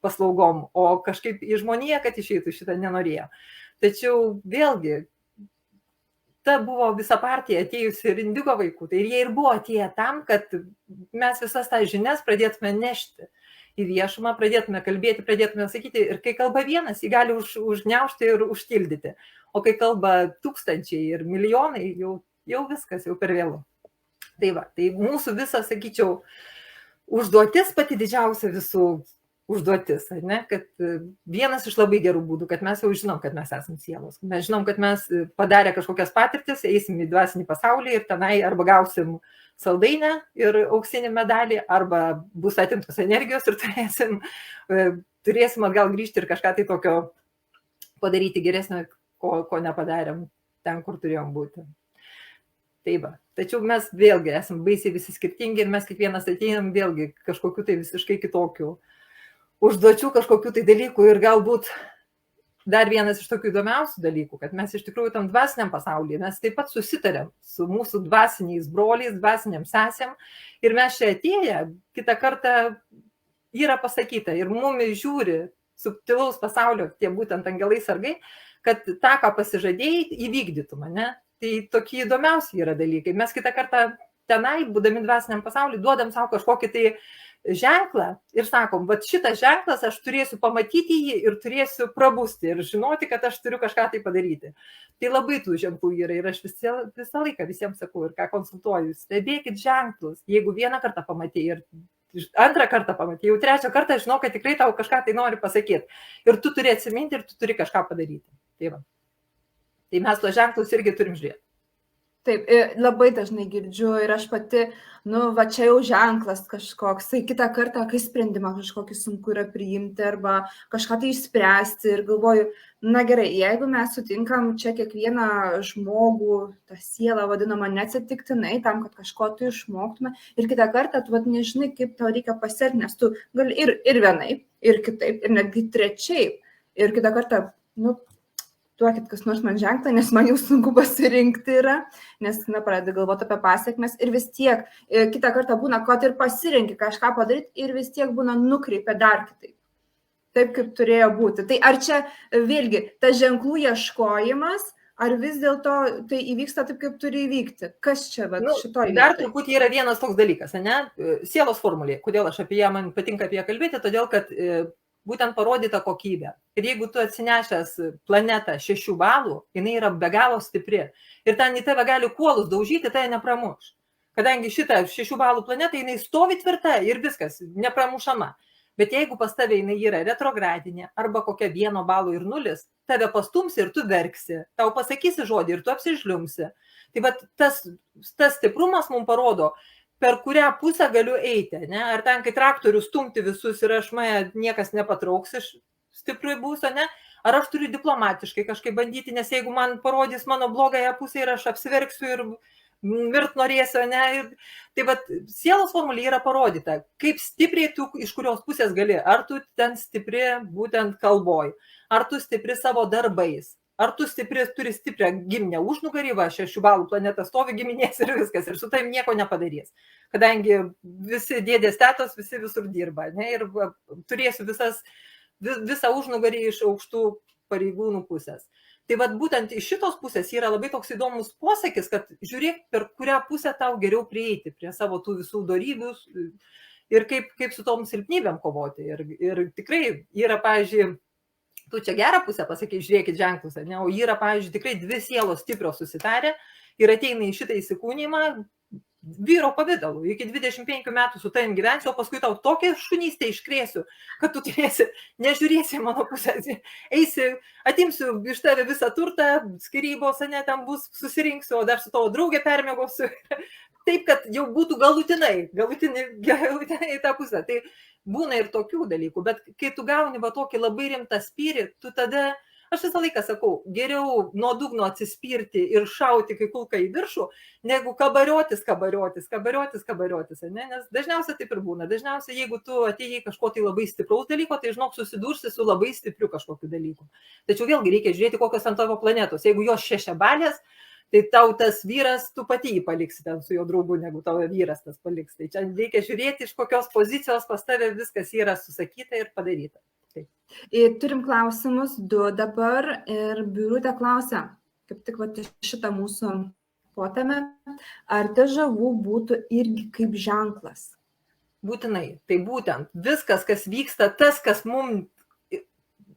paslaugom, o kažkaip į žmoniją, kad išeitų šitą nenorėjo. Tačiau vėlgi, ta buvo visa partija atėjusi ir indigo vaikų, tai ir jie ir buvo atėję tam, kad mes visas tas žinias pradėtume nešti į viešumą, pradėtume kalbėti, pradėtume sakyti, ir kai kalba vienas, jį gali užgniaužti ir užtildyti, o kai kalba tūkstančiai ir milijonai, jau viskas, jau per vėlu. Tai va, tai mūsų visas, sakyčiau, užduotis pati didžiausia visų užduotis, ne? Kad vienas iš labai gerų būdų, kad mes jau žinom, kad mes esame sielos. Mes žinom, kad mes padarę kažkokias patirtis, eisim į dvasinį pasaulį ir tenai arba gausim saldainę ir auksinį medalį, arba bus atimtos energijos ir turėsim atgal grįžti ir kažką tai tokio padaryti geresnio, ko nepadarėm ten, kur turėjom būti. Tai va. Tačiau mes vėlgi esame baisiai visi skirtingi ir mes kiekvienas ateinam vėlgi kažkokiu tai visiškai kitokiu užduočių, kažkokių tai dalykų. Ir galbūt dar vienas iš tokių įdomiausių dalykų, kad mes iš tikrųjų tam dvasiniam pasaulyje, mes taip pat susitarėm su mūsų dvasiniais broliais, dvasiniam sesėm, ir mes čia atėję, kitą kartą yra pasakyta, ir mumis žiūri subtilaus pasaulio, tie būtent angelai sargai, kad tą, ką pasižadėjai, įvykdytum, ne? Tai tokie įdomiausi yra dalykai. Mes kitą kartą tenai, būdami dvasiniam pasauliu, duodam savo kažkokį tai ženklą ir sakom, va šitas ženklas, aš turėsiu pamatyti jį ir turėsiu prabusti ir žinoti, kad aš turiu kažką tai padaryti. Tai labai tų ženklų yra ir aš visą laiką visiems sakau ir ką konsultuoju, stebėkit ženklus, jeigu vieną kartą pamatėjai ir antrą kartą pamatėjai, jau trečią kartą žinau, kad tikrai tau kažką tai nori pasakyti ir tu turi atsiminti ir tu turi kažką padaryti. Tai va. Tai mes tuos ženklus irgi turim žiūrėti. Taip, labai dažnai girdžiu ir aš pati, va čia jau ženklas kažkoks, tai kitą kartą, kai sprendimą kažkokį sunku yra priimti arba kažką tai išspręsti ir galvoju, na gerai, jeigu mes sutinkam čia kiekvieną žmogų, tą sielą vadinamą neatsitiktinai, tam, kad kažko tu išmoktume ir kitą kartą tu nežinai, kaip tau reikia pasielgti, nes tu gali ir vienaip, ir kitaip, ir netgi trečiaip. Ir kitą kartą, duokit kas nors man ženklą, nes man jau sunku pasirinkti yra, nes pradedi galvoti apie pasiekmes ir vis tiek kitą kartą būna, kad ir pasirinki kažką padaryti ir vis tiek būna nukreipia dar kitaip. Taip, kaip turėjo būti. Tai ar čia vėlgi tas ženklų ieškojimas, ar vis dėlto tai įvyksta taip, kaip turi įvykti? Kas čia šitoj? Dar truputį yra vienas toks dalykas, ne? Sielos formulė. Kodėl aš apie ją, man patinka apie ją kalbėti, todėl kad būtent parodyta kokybė. Ir jeigu tu atsinešęs planetą 6 balų, jinai yra be galo stipri. Ir ten į tave gali kuolus daužyti, tai nepramuš. Kadangi šitą 6 balų planetą, jinai stovi tvirta ir viskas, nepramušama. Bet jeigu pas tave jinai yra retrogradinė arba kokia 1 balų ir 0, tave pastums ir tu verksi. Tau pasakysi žodį ir tu apsižliumsi. Tai va, tas stiprumas mums parodo, per kurią pusę galiu eiti, ne? Ar ten, kai traktorių stumti visus ir aš mane niekas nepatrauks iš stipriai būso, ne? Ar aš turiu diplomatiškai kažkaip bandyti, nes jeigu man parodys mano blogąją pusę ir aš apsiverksiu ir mirt norėsiu, ne? Ir, tai va, sielos formulė yra parodyta, kaip stipriai tu iš kurios pusės gali. Ar tu ten stipri būtent kalboj, ar tu stipri savo darbais, Ar tu turi stiprią giminę užnugarį, va, 6 balų planeta stovi giminės ir viskas, ir su taim nieko nepadarys. Kadangi visi dėdės tetos, visi visur dirba, ne, ir turėsiu visą užnugarį iš aukštų pareigūnų pusės. Tai vat būtent iš šitos pusės yra labai toks įdomus posakis, kad žiūrėk, per kurią pusę tau geriau prieiti prie savo tų visų dorybių ir kaip su tom silpnybėm kovoti. Ir tikrai yra, pavyzdžiui, tu čia gerą pusę pasakai, žiūrėkit ženklus, ne, o yra, pavyzdžiui, tikrai 2 sielos stiprios susitarę ir ateina į šitą įsikūnymą vyro pavidalu. Iki 25 metų su tavim gyvensiu, o paskui tau tokią šunystę iškrėsiu, kad tu nežiūrėsi mano pusę, eisi, atimsiu iš tave visą turtą, skyrybos, ne, ten bus, susirinksiu, o dar su tavo draugė permėgosiu. Taip, kad jau būtų galutinai į tą pusę. Tai būna ir tokių dalykų, bet kai tu gauni va tokį labai rimtą spyrį, tu tada, aš visą laiką sakau, geriau nuo dugno atsispirti ir šauti kai kulka į viršų, negu kabariotis, ne? Nes dažniausiai taip ir būna. Dažniausiai, jeigu tu atėjai kažko tai labai stipraus dalyko, tai žinok, susidursi su labai stipriu kažkokiu dalyku. Tačiau vėlgi reikia žiūrėti, kokios ant tavo planetos. Jeigu jos 6 balės, tai tau tas vyras, tu pati jį paliksi ten su jo draugu, negu tavo vyras tas paliks. Tai čia reikia žiūrėti, iš kokios pozicijos pas tave viskas yra susakyta ir padaryta. Taip. Turim klausimus 2 dabar ir Birutė klausia, kaip tik šitą mūsų potėmę, ar dežavu būtų irgi kaip ženklas? Būtinai, tai būtent viskas, kas vyksta, tas, kas mums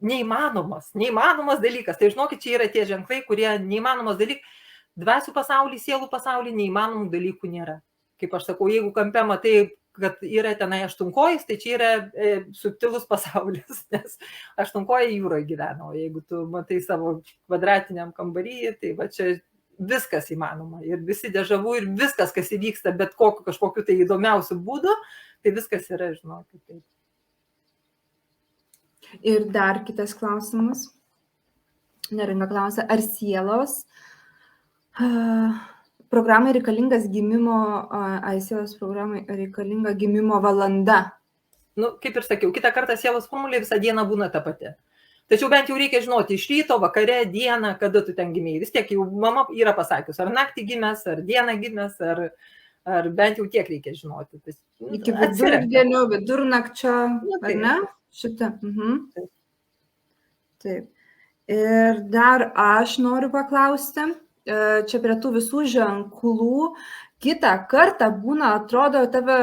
neįmanomas dalykas, tai žinokit, čia yra tie ženklai, kurie neįmanomas dalykas, dvasių pasaulį, sielų pasaulį, neįmanomų dalykų nėra. Kaip aš sakau, jeigu kampe matai, kad yra tenai aštunkojis, tai čia yra subtilus pasaulis, nes aštunkoji jūroje gyvena, o jeigu tu matai savo kvadratiniam kambaryje, tai va čia viskas įmanoma ir visi dežavų ir viskas, kas įvyksta, bet kažkokiu tai įdomiausiu būdu, tai viskas yra, žinokit. Taip. Ir dar kitas klausimas. Neringa klausia, ar sielos programai reikalingas gimimo, sielos programai reikalinga gimimo valanda? Nu, kaip ir sakiau, kitą kartą sielos formulė visą dieną būna ta pati. Tačiau bent jau reikia žinoti iš ryto, vakare, dieną, kada tu ten gimėjai. Vis tiek jau mama yra pasakius, ar naktį gimęs, ar dieną gimęs, ar bent jau tiek reikia žinoti. Tai, iki vidurdienio, vidurnakčio, ar ne? Šitą. Taip. Ir dar aš noriu paklausti, čia prie tų visų ženklų, kitą kartą būna, atrodo, tave,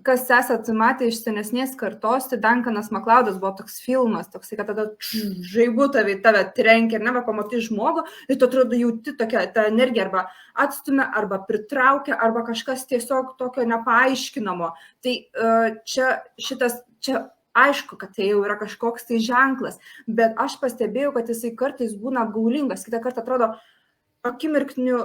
kas esat matę iš senesnės kartos, tai Duncanas MacLeodas buvo toks filmas, toksai, kad tada žaibu tave trenkia, ir neva pamatai žmogų, ir tu atrodo jauti tokia, ta energija arba atstumia, arba pritraukia, arba kažkas tiesiog tokio nepaaiškinamo. Tai čia aišku, kad tai jau yra kažkoks tai ženklas, bet aš pastebėjau, kad jisai kartais būna apgaulingas, kitą kartą atrodo akimirkniu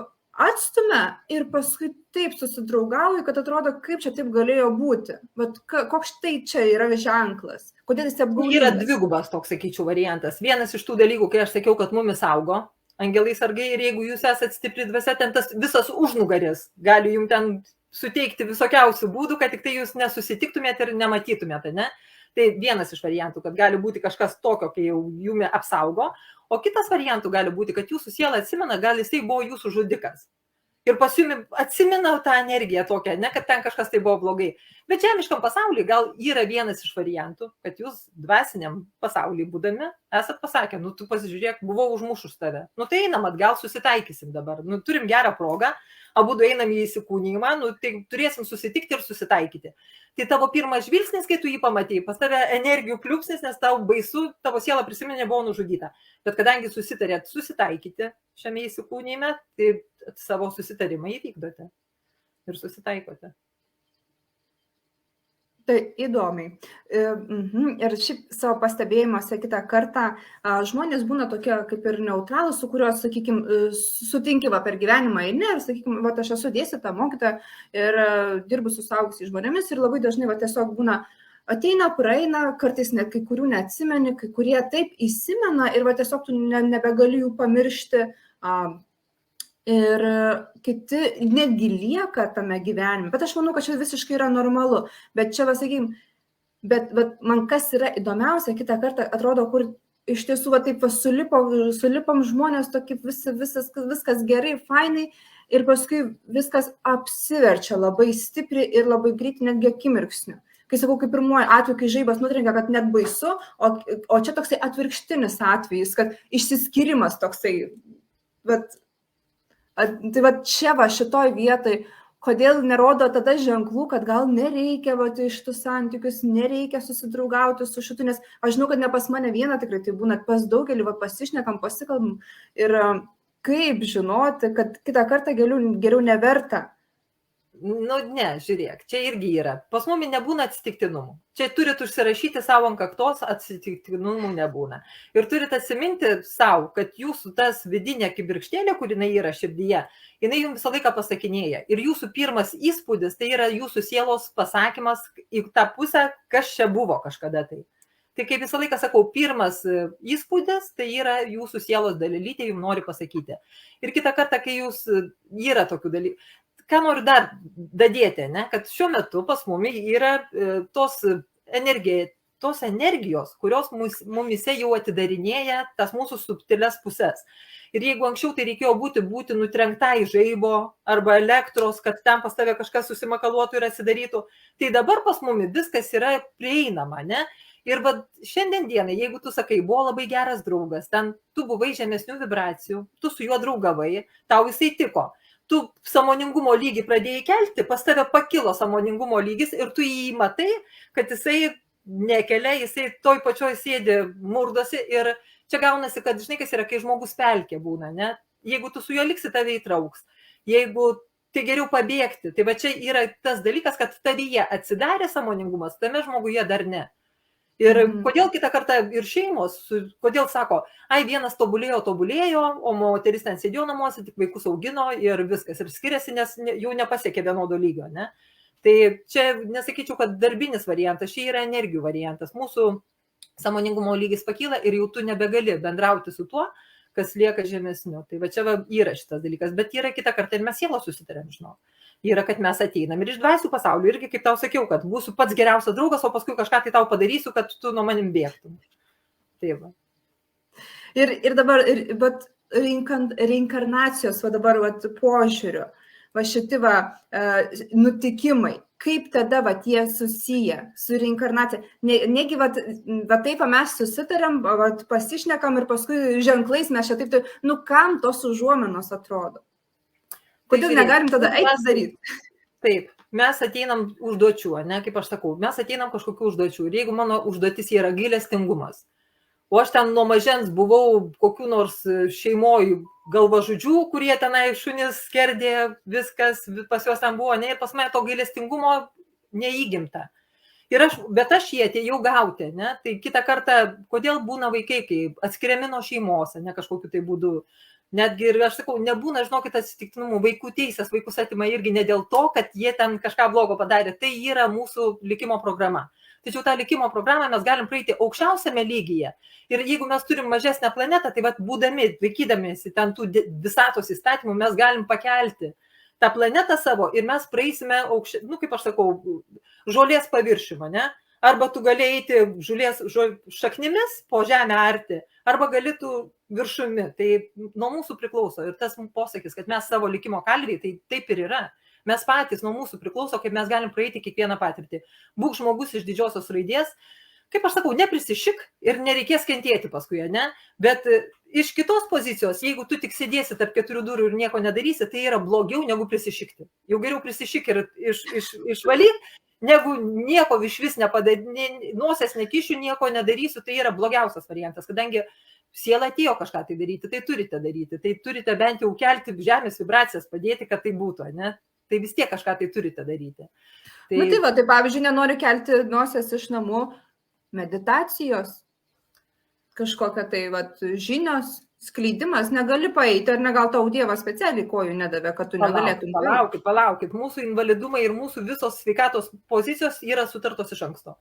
atstumia ir paskui taip susidraugauja, kad atrodo, kaip čia taip galėjo būti. Bet koks tai čia yra ženklas? Kodėl jis apgaulingas? Yra dvigubas toks, sakyčiau, variantas. Vienas iš tų dalykų, kai aš sakiau, kad mumis augo, angelai sargai, ir jeigu jūs esat stipri dvasia, ten tas visas užnugaris gali jums ten suteikti visokiausių būdų, kad tik tai jūs nesusitiktumėte ir nematytumėte, ne? Tai vienas iš variantų, kad gali būti kažkas tokio, kai jau jumi apsaugo, o kitas variantų gali būti, kad jūsų siela atsimena, gal jisai buvo jūsų žudikas. Ir pas jumi atsimena tą energiją tokią, ne kad ten kažkas tai buvo blogai. Bet žemiškam pasaulyje gal yra vienas iš variantų, kad jūs dvasiniam pasaulyje būdami esat pasakę, nu tu pasižiūrėk, buvau užmušus tave. Nu tai einam atgal, susitaikysim dabar. Nu turim gerą progą, abudu einam į įsikūnymą, nu tai turėsim susitikti ir susitaikyti. Tai tavo pirmas žvilgsnis, kai tu jį pamatei, pas tave energijų pliūpsnis, nes tau baisu, tavo siela prisiminė buvo nužudyta. Bet kadangi susitarėt susitaikyti šiame įsikūnyme, tai savo susitarimą įvykdote ir susitaikote. Tai įdomiai. Ir šiaip savo pastebėjimuose kitą kartą žmonės būna tokie kaip ir neutralūs, su kuriuos, sakykime, sutinki per gyvenimą eini ir, sakykime, aš esu dėstytoja, mokytoja ir dirbu su suaugusiais žmonėmis ir labai dažnai tiesiog būna ateina, praeina, kartais net kai kurių neatsimeni, kai kurie taip įsimena ir tiesiog tu nebegali jų pamiršti. Ir kiti netgi lieka tame gyvenime. Bet aš manau, kad čia visiškai yra normalu. Bet čia, sakykime, bet man kas yra įdomiausia, kitą kartą atrodo, kur iš tiesų va taip va sulipom žmonės, tokie viskas gerai, fainai, ir paskui viskas apsiverčia labai stipriai ir labai greitai, netgi akimirksniu. Kai sakau, kaip pirmuoju atveju, kai žaibas nutrenkia, kad net baisu, o čia toksai atvirkštinis atvejis, kad išsiskyrimas toksai. Tai va čia va šitoj vietoj, kodėl nerodo tada ženklų, kad gal nereikia va iš tų santykius, nereikia susidraugauti su šitu, nes aš žinau, kad ne pas mane vieną tikrai tai būna, pas daugelį va pasišnekam, pasikalbam ir kaip žinoti, kad kitą kartą geriau neverta. Nu, ne, žiūrėk, čia irgi yra. Pas mumi nebūna atsitiktinumų. Čia turit užsirašyti savo ant kaktos, atsitiktinumų nebūna. Ir turit atsiminti savo, kad jūsų tas vidinė kibirkštėlė, kur jinai yra širdyje, jinai jums visą laiką pasakinėja. Ir jūsų pirmas įspūdis, tai yra jūsų sielos pasakymas į tą pusę, kas čia buvo kažkada tai. Tai kaip visą laiką sakau, pirmas įspūdis, tai yra jūsų sielos dalelytė, jums nori pasakyti. Ir kitą kartą, kai jūs yra tokių dalykų, ką noriu dar dadėti, ne? Kad šiuo metu pas mumi yra tos energijos, kurios mumise jau atidarinėja tas mūsų subtilias pusės. Ir jeigu anksčiau tai reikėjo būti nutrenkta į žaibo arba elektros, kad ten pas tave kažkas susimakaluotų ir atsidarytų, tai dabar pas mumi viskas yra prieinama, ne? Ir va, šiandien dienai, jeigu tu sakai, buvo labai geras draugas, ten tu buvai žemesnių vibracijų, tu su juo draugavai, tau jisai tiko. Tu sąmoningumo lygį pradėjai kelti, pas tave pakilo sąmoningumo lygis ir tu jį matai, kad jisai nekelia, jisai toj pačioj sėdi, murdosi ir čia gaunasi, kad žinai, kas yra, kai žmogus pelkė būna, ne? Jeigu tu su juo liksi, tave įtrauks. Jeigu tai geriau pabėgti, tai va čia yra tas dalykas, kad tavyje atsidarė sąmoningumas, tame žmoguje dar ne. Ir kodėl kitą kartą ir šeimos, kodėl sako, vienas tobulėjo, o moteris ten sėdėjo namuose, tik vaikus augino ir viskas, ir skiriasi, nes jau nepasiekė vienodo lygio, ne? Tai čia nesakyčiau, kad darbinis variantas, čia yra energijų variantas. Mūsų sąmoningumo lygis pakyla ir jau tu nebegali bendrauti su tuo, kas lieka žemesniu. Tai va čia yra šitas dalykas, bet yra kitą kartą ir mes sielos susitarėm, žinau. Yra, kad mes ateinam ir iš dvasių pasaulio. Irgi, kaip tau sakiau, kad būsiu pats geriausias draugas, o paskui kažką tai tau padarysiu, kad tu nuo manim bėgtum. Tai va. Ir dabar, bet reinkarnacijos, va dabar, va požiūriu, va šiti va nutikimai, kaip tada va tie susiję su reinkarnacija. Negi va taip mes susitarėm, va pasišnekam ir paskui ženklais mes čia taip, nu kam tos užuomenos atrodo? Kodėl negalim tada eiti daryti? Taip, mes ateinam užduočių, ne, kaip aš sakau, mes ateinam kažkokių užduočių. Ir jeigu mano užduotis yra gailestingumas, o aš ten nuo mažens buvau kokių nors šeimoj galvažudžių, kurie tenai šunis skerdė, viskas, pas juos ten buvo, ne, ir pas mane to gailestingumo neįgimta. Bet aš jį atėjau gauti, ne, tai kitą kartą, kodėl būna vaikai, kai atskiriami nuo šeimos, ne kažkokiu tai būdu. Netgi ir aš sakau, nebūna, žinokit, atsitiktinumų, vaikų teisės, vaikus atima irgi ne dėl to, kad jie ten kažką blogo padarė, tai yra mūsų likimo programa. Tačiau tą likimo programą mes galim praeiti aukščiausiame lygyje. Ir jeigu mes turim mažesnę planetą, tai būdami, vaikydamėsi ten tų visatos įstatymų, mes galim pakelti tą planetą savo ir mes praeisime, kaip aš sakau, žolės paviršiumą, ne? Arba tu gali eiti žolės šaknimis po žemę arti, arba gali tu viršumi. Tai nuo mūsų priklauso. Ir tas posakis, kad mes savo likimo kalviai, tai taip ir yra. Mes patys nuo mūsų priklauso, kaip mes galim praeiti kiekvieną patirtį. Būk žmogus iš didžiosios raidės. Kaip aš sakau, neprisišik ir nereikės kentėti paskui, ne? Bet iš kitos pozicijos, jeigu tu tik sėdėsi tarp keturių durų ir nieko nedarysi, tai yra blogiau negu prisišikti. Jau geriau prisišik ir išvalyk, negu nieko iš vis nepadaryti, nosies nekišiu, nieko nedarysiu, tai yra blogiausias variantas, kadangi siela atėjo kažką tai daryti, tai turite bent jau kelti žemės vibracijas, padėti, kad tai būtų, ne? Tai vis tiek kažką tai turite daryti. Tai pavyzdžiui, nenoriu kelti nosies iš namų, meditacijos, kažkokia tai žinios, skleidimas, negali paeiti, ar ne gal tau Dievas specialiai kojų nedavė, kad tu negalėtum. Palaukit, mūsų invalidumai ir mūsų visos sveikatos pozicijos yra sutartos iš anksto.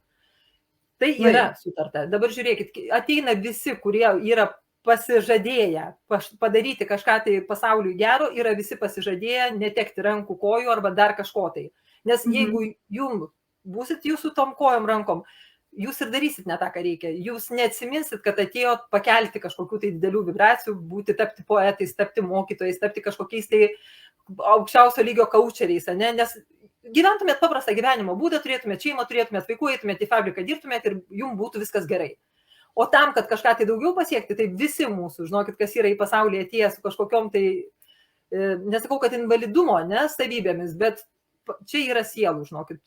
Tai yra sutarta. Dabar žiūrėkit, ateina visi, kurie yra pasižadėję padaryti kažką tai pasauliui gero, yra visi pasižadėję netekti rankų, kojų arba dar kažko tai. Nes jeigu jums būsit jūsų tom kojom rankom, jūs ir darysit ne tą, ką reikia. Jūs neatsiminsit, kad atėjot pakelti kažkokių tai didelių vibracijų, tapti poetais, tapti mokytojais, tapti kažkokiais tai aukščiausio lygio kaučeriais, ne? Nes gyventumėt paprastą gyvenimo būdą, turėtumėt šeimą, turėtumėt vaikų, eitumėt į fabriką, dirbtumėt ir jums būtų viskas gerai. O tam, kad kažką tai daugiau pasiekti, tai visi mūsų, žinokit, kas yra į pasaulį atėjęs su kažkokiom tai, nesakau, kad invalidumo, ne, savybėmis, bet čia yra sielų, žinokit,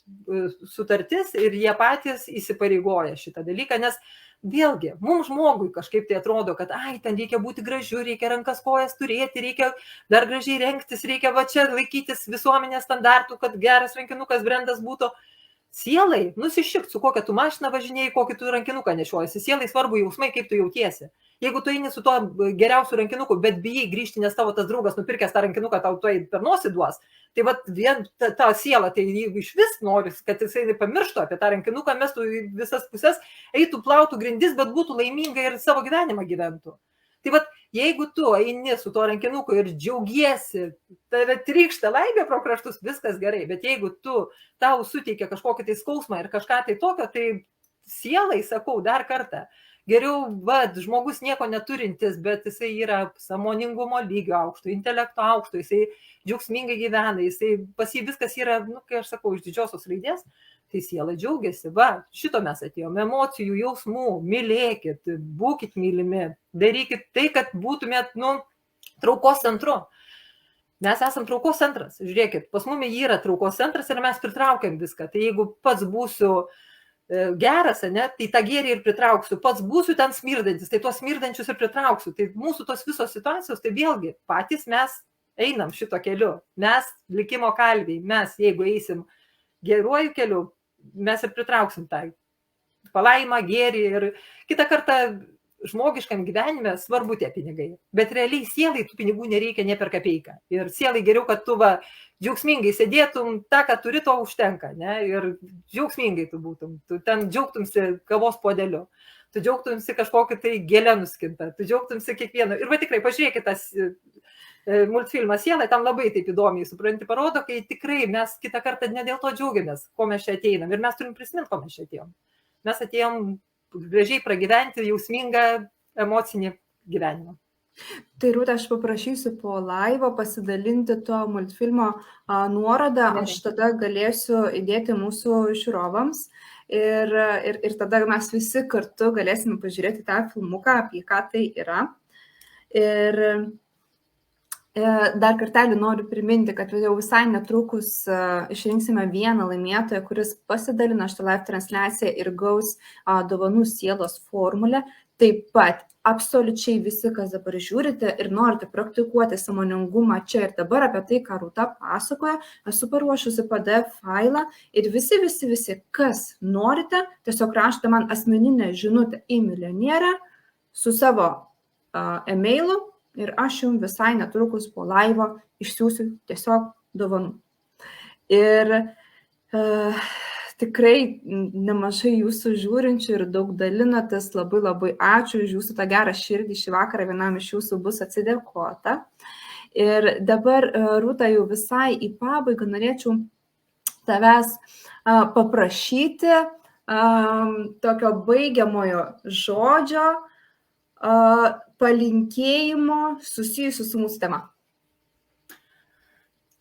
sutartis ir jie patys įsipareigoja šitą dalyką, nes vėlgi, mums žmogui kažkaip tai atrodo, kad ten reikia būti gražiu, reikia rankas kojas turėti, reikia dar gražiai rengtis, reikia va čia laikytis visuomenės standartų, kad geras rankinukas, brendas būtų. Sielai, nusišikt, su kokia tu mašina važinėjai, kokį tu rankinuką nešiojasi. Sielai svarbu jausmai, kaip tu jautiesi. Jeigu tu eini su tuo geriausiu rankinuku, bet bijai grįžti, nes tavo tas draugas nupirkęs tą rankinuką tau tuoj per nosį duos, tai vat vien ta siela, tai iš vis nori, kad jisai pamirštų apie tą rankinuką, mestų į visas pusės, eitų plautų grindis, bet būtų laiminga ir savo gyvenimą gyventų. Tai vat, jeigu tu eini su tuo rankinuku ir džiaugiesi, tave trykšta laimė pro kraštus, viskas gerai, bet jeigu tau suteikia kažkokį tai skausmą ir kažką tai tokio, tai sielai, sakau, dar kartą, geriau, žmogus nieko neturintis, bet jisai yra sąmoningumo lygio aukšto, intelekto aukšto, jisai džiaugsmingai gyvena, pas jį viskas yra, kai aš sakau, iš didžiosios raidės, tai siela džiaugiasi, šito mes atėjome, emocijų, jausmų, mylėkit, būkit mylimi, darykit tai, kad būtumėt, traukos centru. Mes esam traukos centras, žiūrėkit, pas mumi yra traukos centras ir mes pritraukiam viską, tai jeigu pats būsiu geras, ne, tai tą gėrį ir pritrauksiu, pats būsiu ten smirdantis, tai tuos smirdančius ir pritrauksiu, tai mūsų tos visos situacijos, tai vėlgi patys mes einam šito keliu, mes likimo kalviai, mes jeigu eisim geruoju keliu, mes ir pritrauksim tą palaimą, gėrį ir kitą kartą žmogiškam gyvenime svarbu tie pinigai, bet realiai sielai tų pinigų nereikia ne per kapeiką ir sielai geriau, kad tu džiaugsmingai sėdėtum, tą, ką turi, to užtenka, ne, ir džiaugsmingai tu būtum, tu ten džiaugtumsi kavos puodeliu, tu džiaugtumsi kažkokį tai gėlę nuskintą, tu džiaugtumsi kiekvieno ir tikrai pažiūrėkit tas multfilmas Sielai, tam labai taip įdomiai, supranti, parodo, kai tikrai mes kitą kartą ne dėl to džiaugiamės, ko mes čia ateinam. Ir mes turim prisiminti, ko mes čia atėjom. Mes atėjom gražiai pragyventi jausmingą emocinį gyvenimą. Tai Rūta, aš paprašysiu po laivo pasidalinti to multfilmo nuorodą, aš tada galėsiu įdėti mūsų žiūrovams ir tada mes visi kartu galėsime pažiūrėti tą filmuką, apie ką tai yra. Ir dar kartelį noriu priminti, kad jau visai netrukus išrinksime vieną laimėtoją, kuris pasidalina šitą live transliaciją ir gaus dovanų sielos formulę. Taip pat absoliučiai visi, kas dabar žiūrite ir norite praktikuoti sąmoningumą čia ir dabar apie tai, ką Rūta pasakoja, esu paruošusi PDF failą ir visi, kas norite, tiesiog rašote man asmeninę žinutę į Milijonierių su savo e-mailu. Ir aš jums visai netrukus po laivo išsiųsiu tiesiog dovanų. Ir tikrai nemažai jūsų žiūrinčių ir daug dalinatės, labai ačiū už jūsų tą gerą širdį, šį vakarą vienam iš jūsų bus atsidėkota. Ir dabar, Rūta, jau visai į pabaigą norėčiau tavęs paprašyti tokio baigiamojo žodžio, palinkėjimo susijusių su mūsų tema.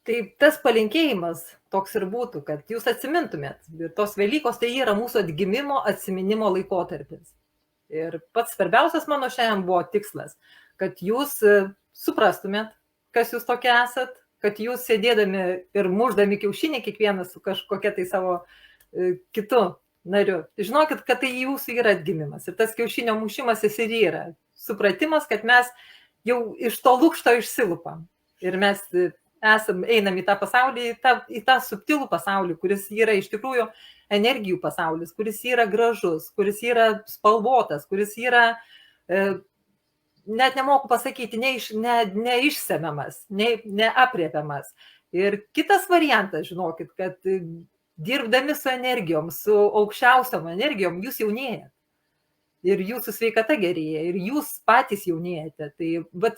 Tai tas palinkėjimas toks ir būtų, kad jūs atsimintumėt. Ir tos Velykos tai yra mūsų atgimimo, atsiminimo laikotarpis. Ir pats svarbiausias mano šiandien buvo tikslas, kad jūs suprastumėt, kas jūs tokie esat, kad jūs sėdėdami ir muždami kiaušinį kiekvienas su kažkokia tai savo kitu nariu. Žinokit, kad tai jūsų yra atgimimas. Ir tas kiaušinio mušimas jis ir yra. Supratimas, kad mes jau iš to lukšto išsilupam. Ir mes einam į tą pasaulį, į tą subtilų pasaulį, kuris yra iš tikrųjų energijų pasaulis, kuris yra gražus, kuris yra spalvotas, kuris yra, net nemoku pasakyti, neišsemiamas, neapriepiamas. Ir kitas variantas, žinokit, kad dirbdami su energijom, su aukščiausiom energijom, jūs jaunėjate. Ir jūsų sveikata gerėja, ir jūs patys jaunėjate. Tai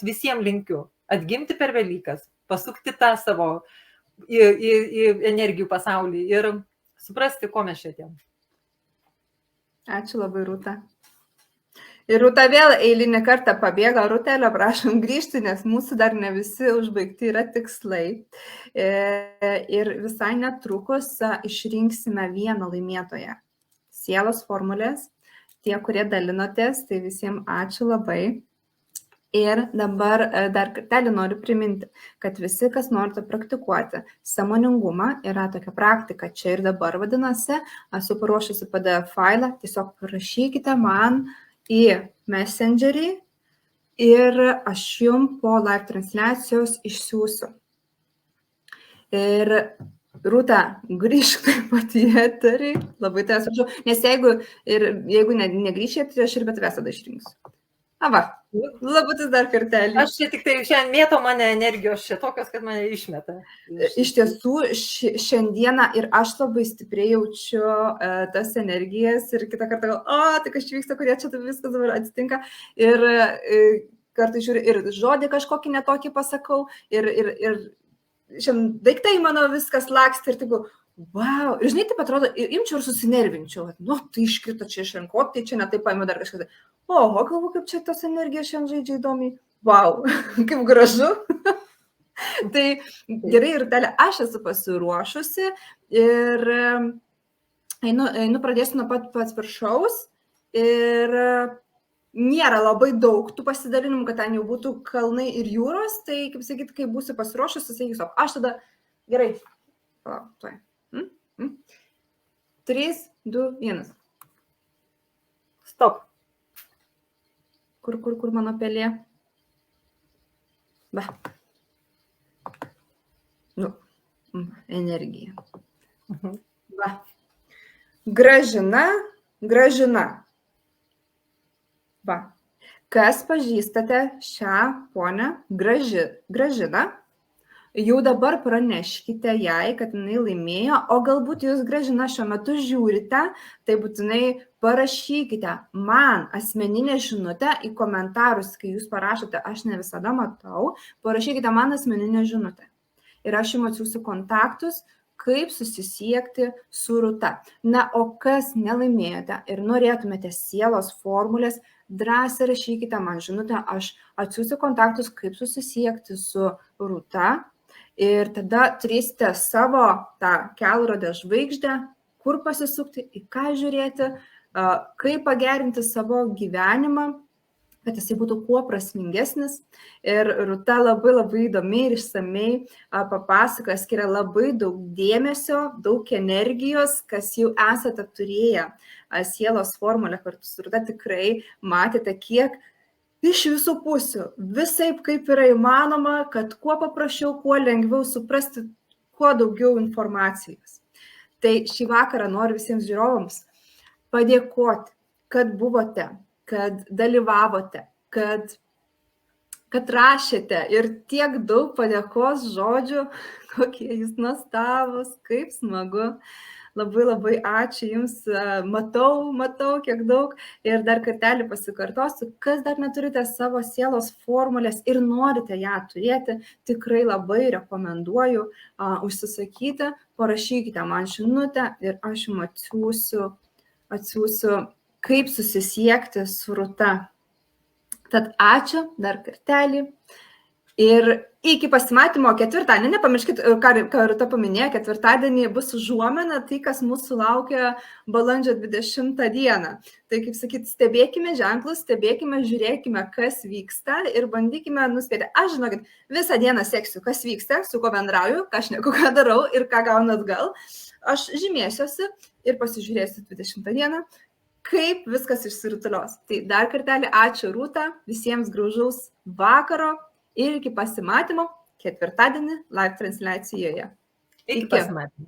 visiems linkiu atgimti per Velykas, pasukti tą savo į energijų pasaulį ir suprasti, ko mes čia atėjom. Ačiū labai, Rūta. Ir Rūta vėl eilinį kartą pabėga. Rūtelio, prašom grįžti, nes mūsų dar ne visi užbaigti yra tikslai. Ir visai netrukus išrinksime vieną laimėtoją. Sielos formulės. Tie, kurie dalinotės, tai visiems ačiū labai. Ir dabar dar kartelį noriu priminti, kad visi, kas norite praktikuoti sąmoningumą, yra tokia praktika čia ir dabar vadinasi, esu paruošusi PDF failą, tiesiog parašykite man į Messengerį ir aš jums po live transliacijos išsiųsiu. Ir Rūta, grįžk taip pat į eterį, labai tai atsiprašau, nes jeigu negrįžė, tai aš ir be tavęs tada išrinksiu. Va, labutis dar kartelį. Aš čia tik tai šiandien mėto mane energijos čia tokios, kad mane išmeta. Iš tiesų, šiandieną ir aš labai stipriai jaučiu tas energijas ir kitą kartą tai kas čia vyksta, kurie čia viskas dabar atsitinka. Ir kartais žiūriu, ir žodį kažkokį netokį pasakau, ir šiandien daiktai mano viskas laksti ir taip, wow, ir žinai, taip atrodo, imčiau ir susinervinčiau, tai iškrito čia iš rankų, tai čia netaip paėmiau dar kažkas. Oho, galvoju, kaip čia tos energijos šiandien žaidžia įdomiai. Wow, kaip gražu. Tai gerai, Rūtelė, aš esu pasiruošusi ir pradėsiu nuo pats viršaus ir nėra labai daug tų pasidalinimų, kad ten jau būtų kalnai ir jūros, tai, kaip sakyti, kai būsiu pasiruošusi, sakysiu, aš tada, gerai, 3, 2, 1. Stop. Kur mano pelė? Va. Energija. Va. Gražina. Va. Kas pažįstate šią ponę Gražiną, jau dabar praneškite jai, kad jinai laimėjo, o galbūt jūs Gražina šiuo metu žiūrite, tai būtinai parašykite man asmeninę žinutę į komentarus, kai jūs parašote, aš ne visada matau, parašykite man asmeninę žinutę. Ir aš jums atsiųsiu kontaktus, kaip susisiekti su Rūta. Na, o kas nelaimėjote ir norėtumėte sielos formulės, drąsiai rašykite man žinutę, aš atsiųsiu kontaktus, kaip susisiekti su Rūta. Ir tada turėsite savo tą kelrodę žvaigždę, kur pasisukti, į ką žiūrėti, kaip pagerinti savo gyvenimą, kad jisai būtų kuo prasmingesnis. Ir Rūta labai labai įdomiai ir išsamei papasakoja, skiria labai daug dėmesio, daug energijos, kas jau esate turėję sielos formulę kartu su Rūta, tikrai matėte, kiek iš visų pusių, visaip kaip yra įmanoma, kad kuo paprasčiau, kuo lengviau suprasti, kuo daugiau informacijos. Tai šį vakarą noriu visiems žiūrovams padėkoti, kad buvote, kad dalyvavote, kad rašėte ir tiek daug padėkos žodžių, kokie jūs nuostabūs, kaip smagu. Labai labai ačiū Jums, matau kiek daug ir dar kartelį pasikartosiu, kas dar neturite savo sielos formulės ir norite ją turėti, tikrai labai rekomenduoju užsisakyti, parašykite man žinutę ir aš Jums atsiųsiu, kaip susisiekti su Rūta. Tad ačiū dar kartelį. Ir iki pasimatymo ketvirtadienį, nepamirškit, ką Rūta paminėjo, ketvirtadienį bus užuomena, tai kas mūsų laukia balandžio 20 dieną. Tai kaip sakyt, stebėkime ženklus, žiūrėkime, kas vyksta ir bandykime nuspėti. Aš žinokit, visą dieną seksiu, kas vyksta, su kuo bendrauju, ką šneku, ką darau ir ką gaunu atgal. Aš žymėsiuosi ir pasižiūrėsiu 20 dieną, kaip viskas išsirutulios. Tai dar kartelį ačiū Rūta, visiems gražaus vakaro. Ir iki pasimatymo ketvirtadienį live transliacijoje. Iki pasimatymo.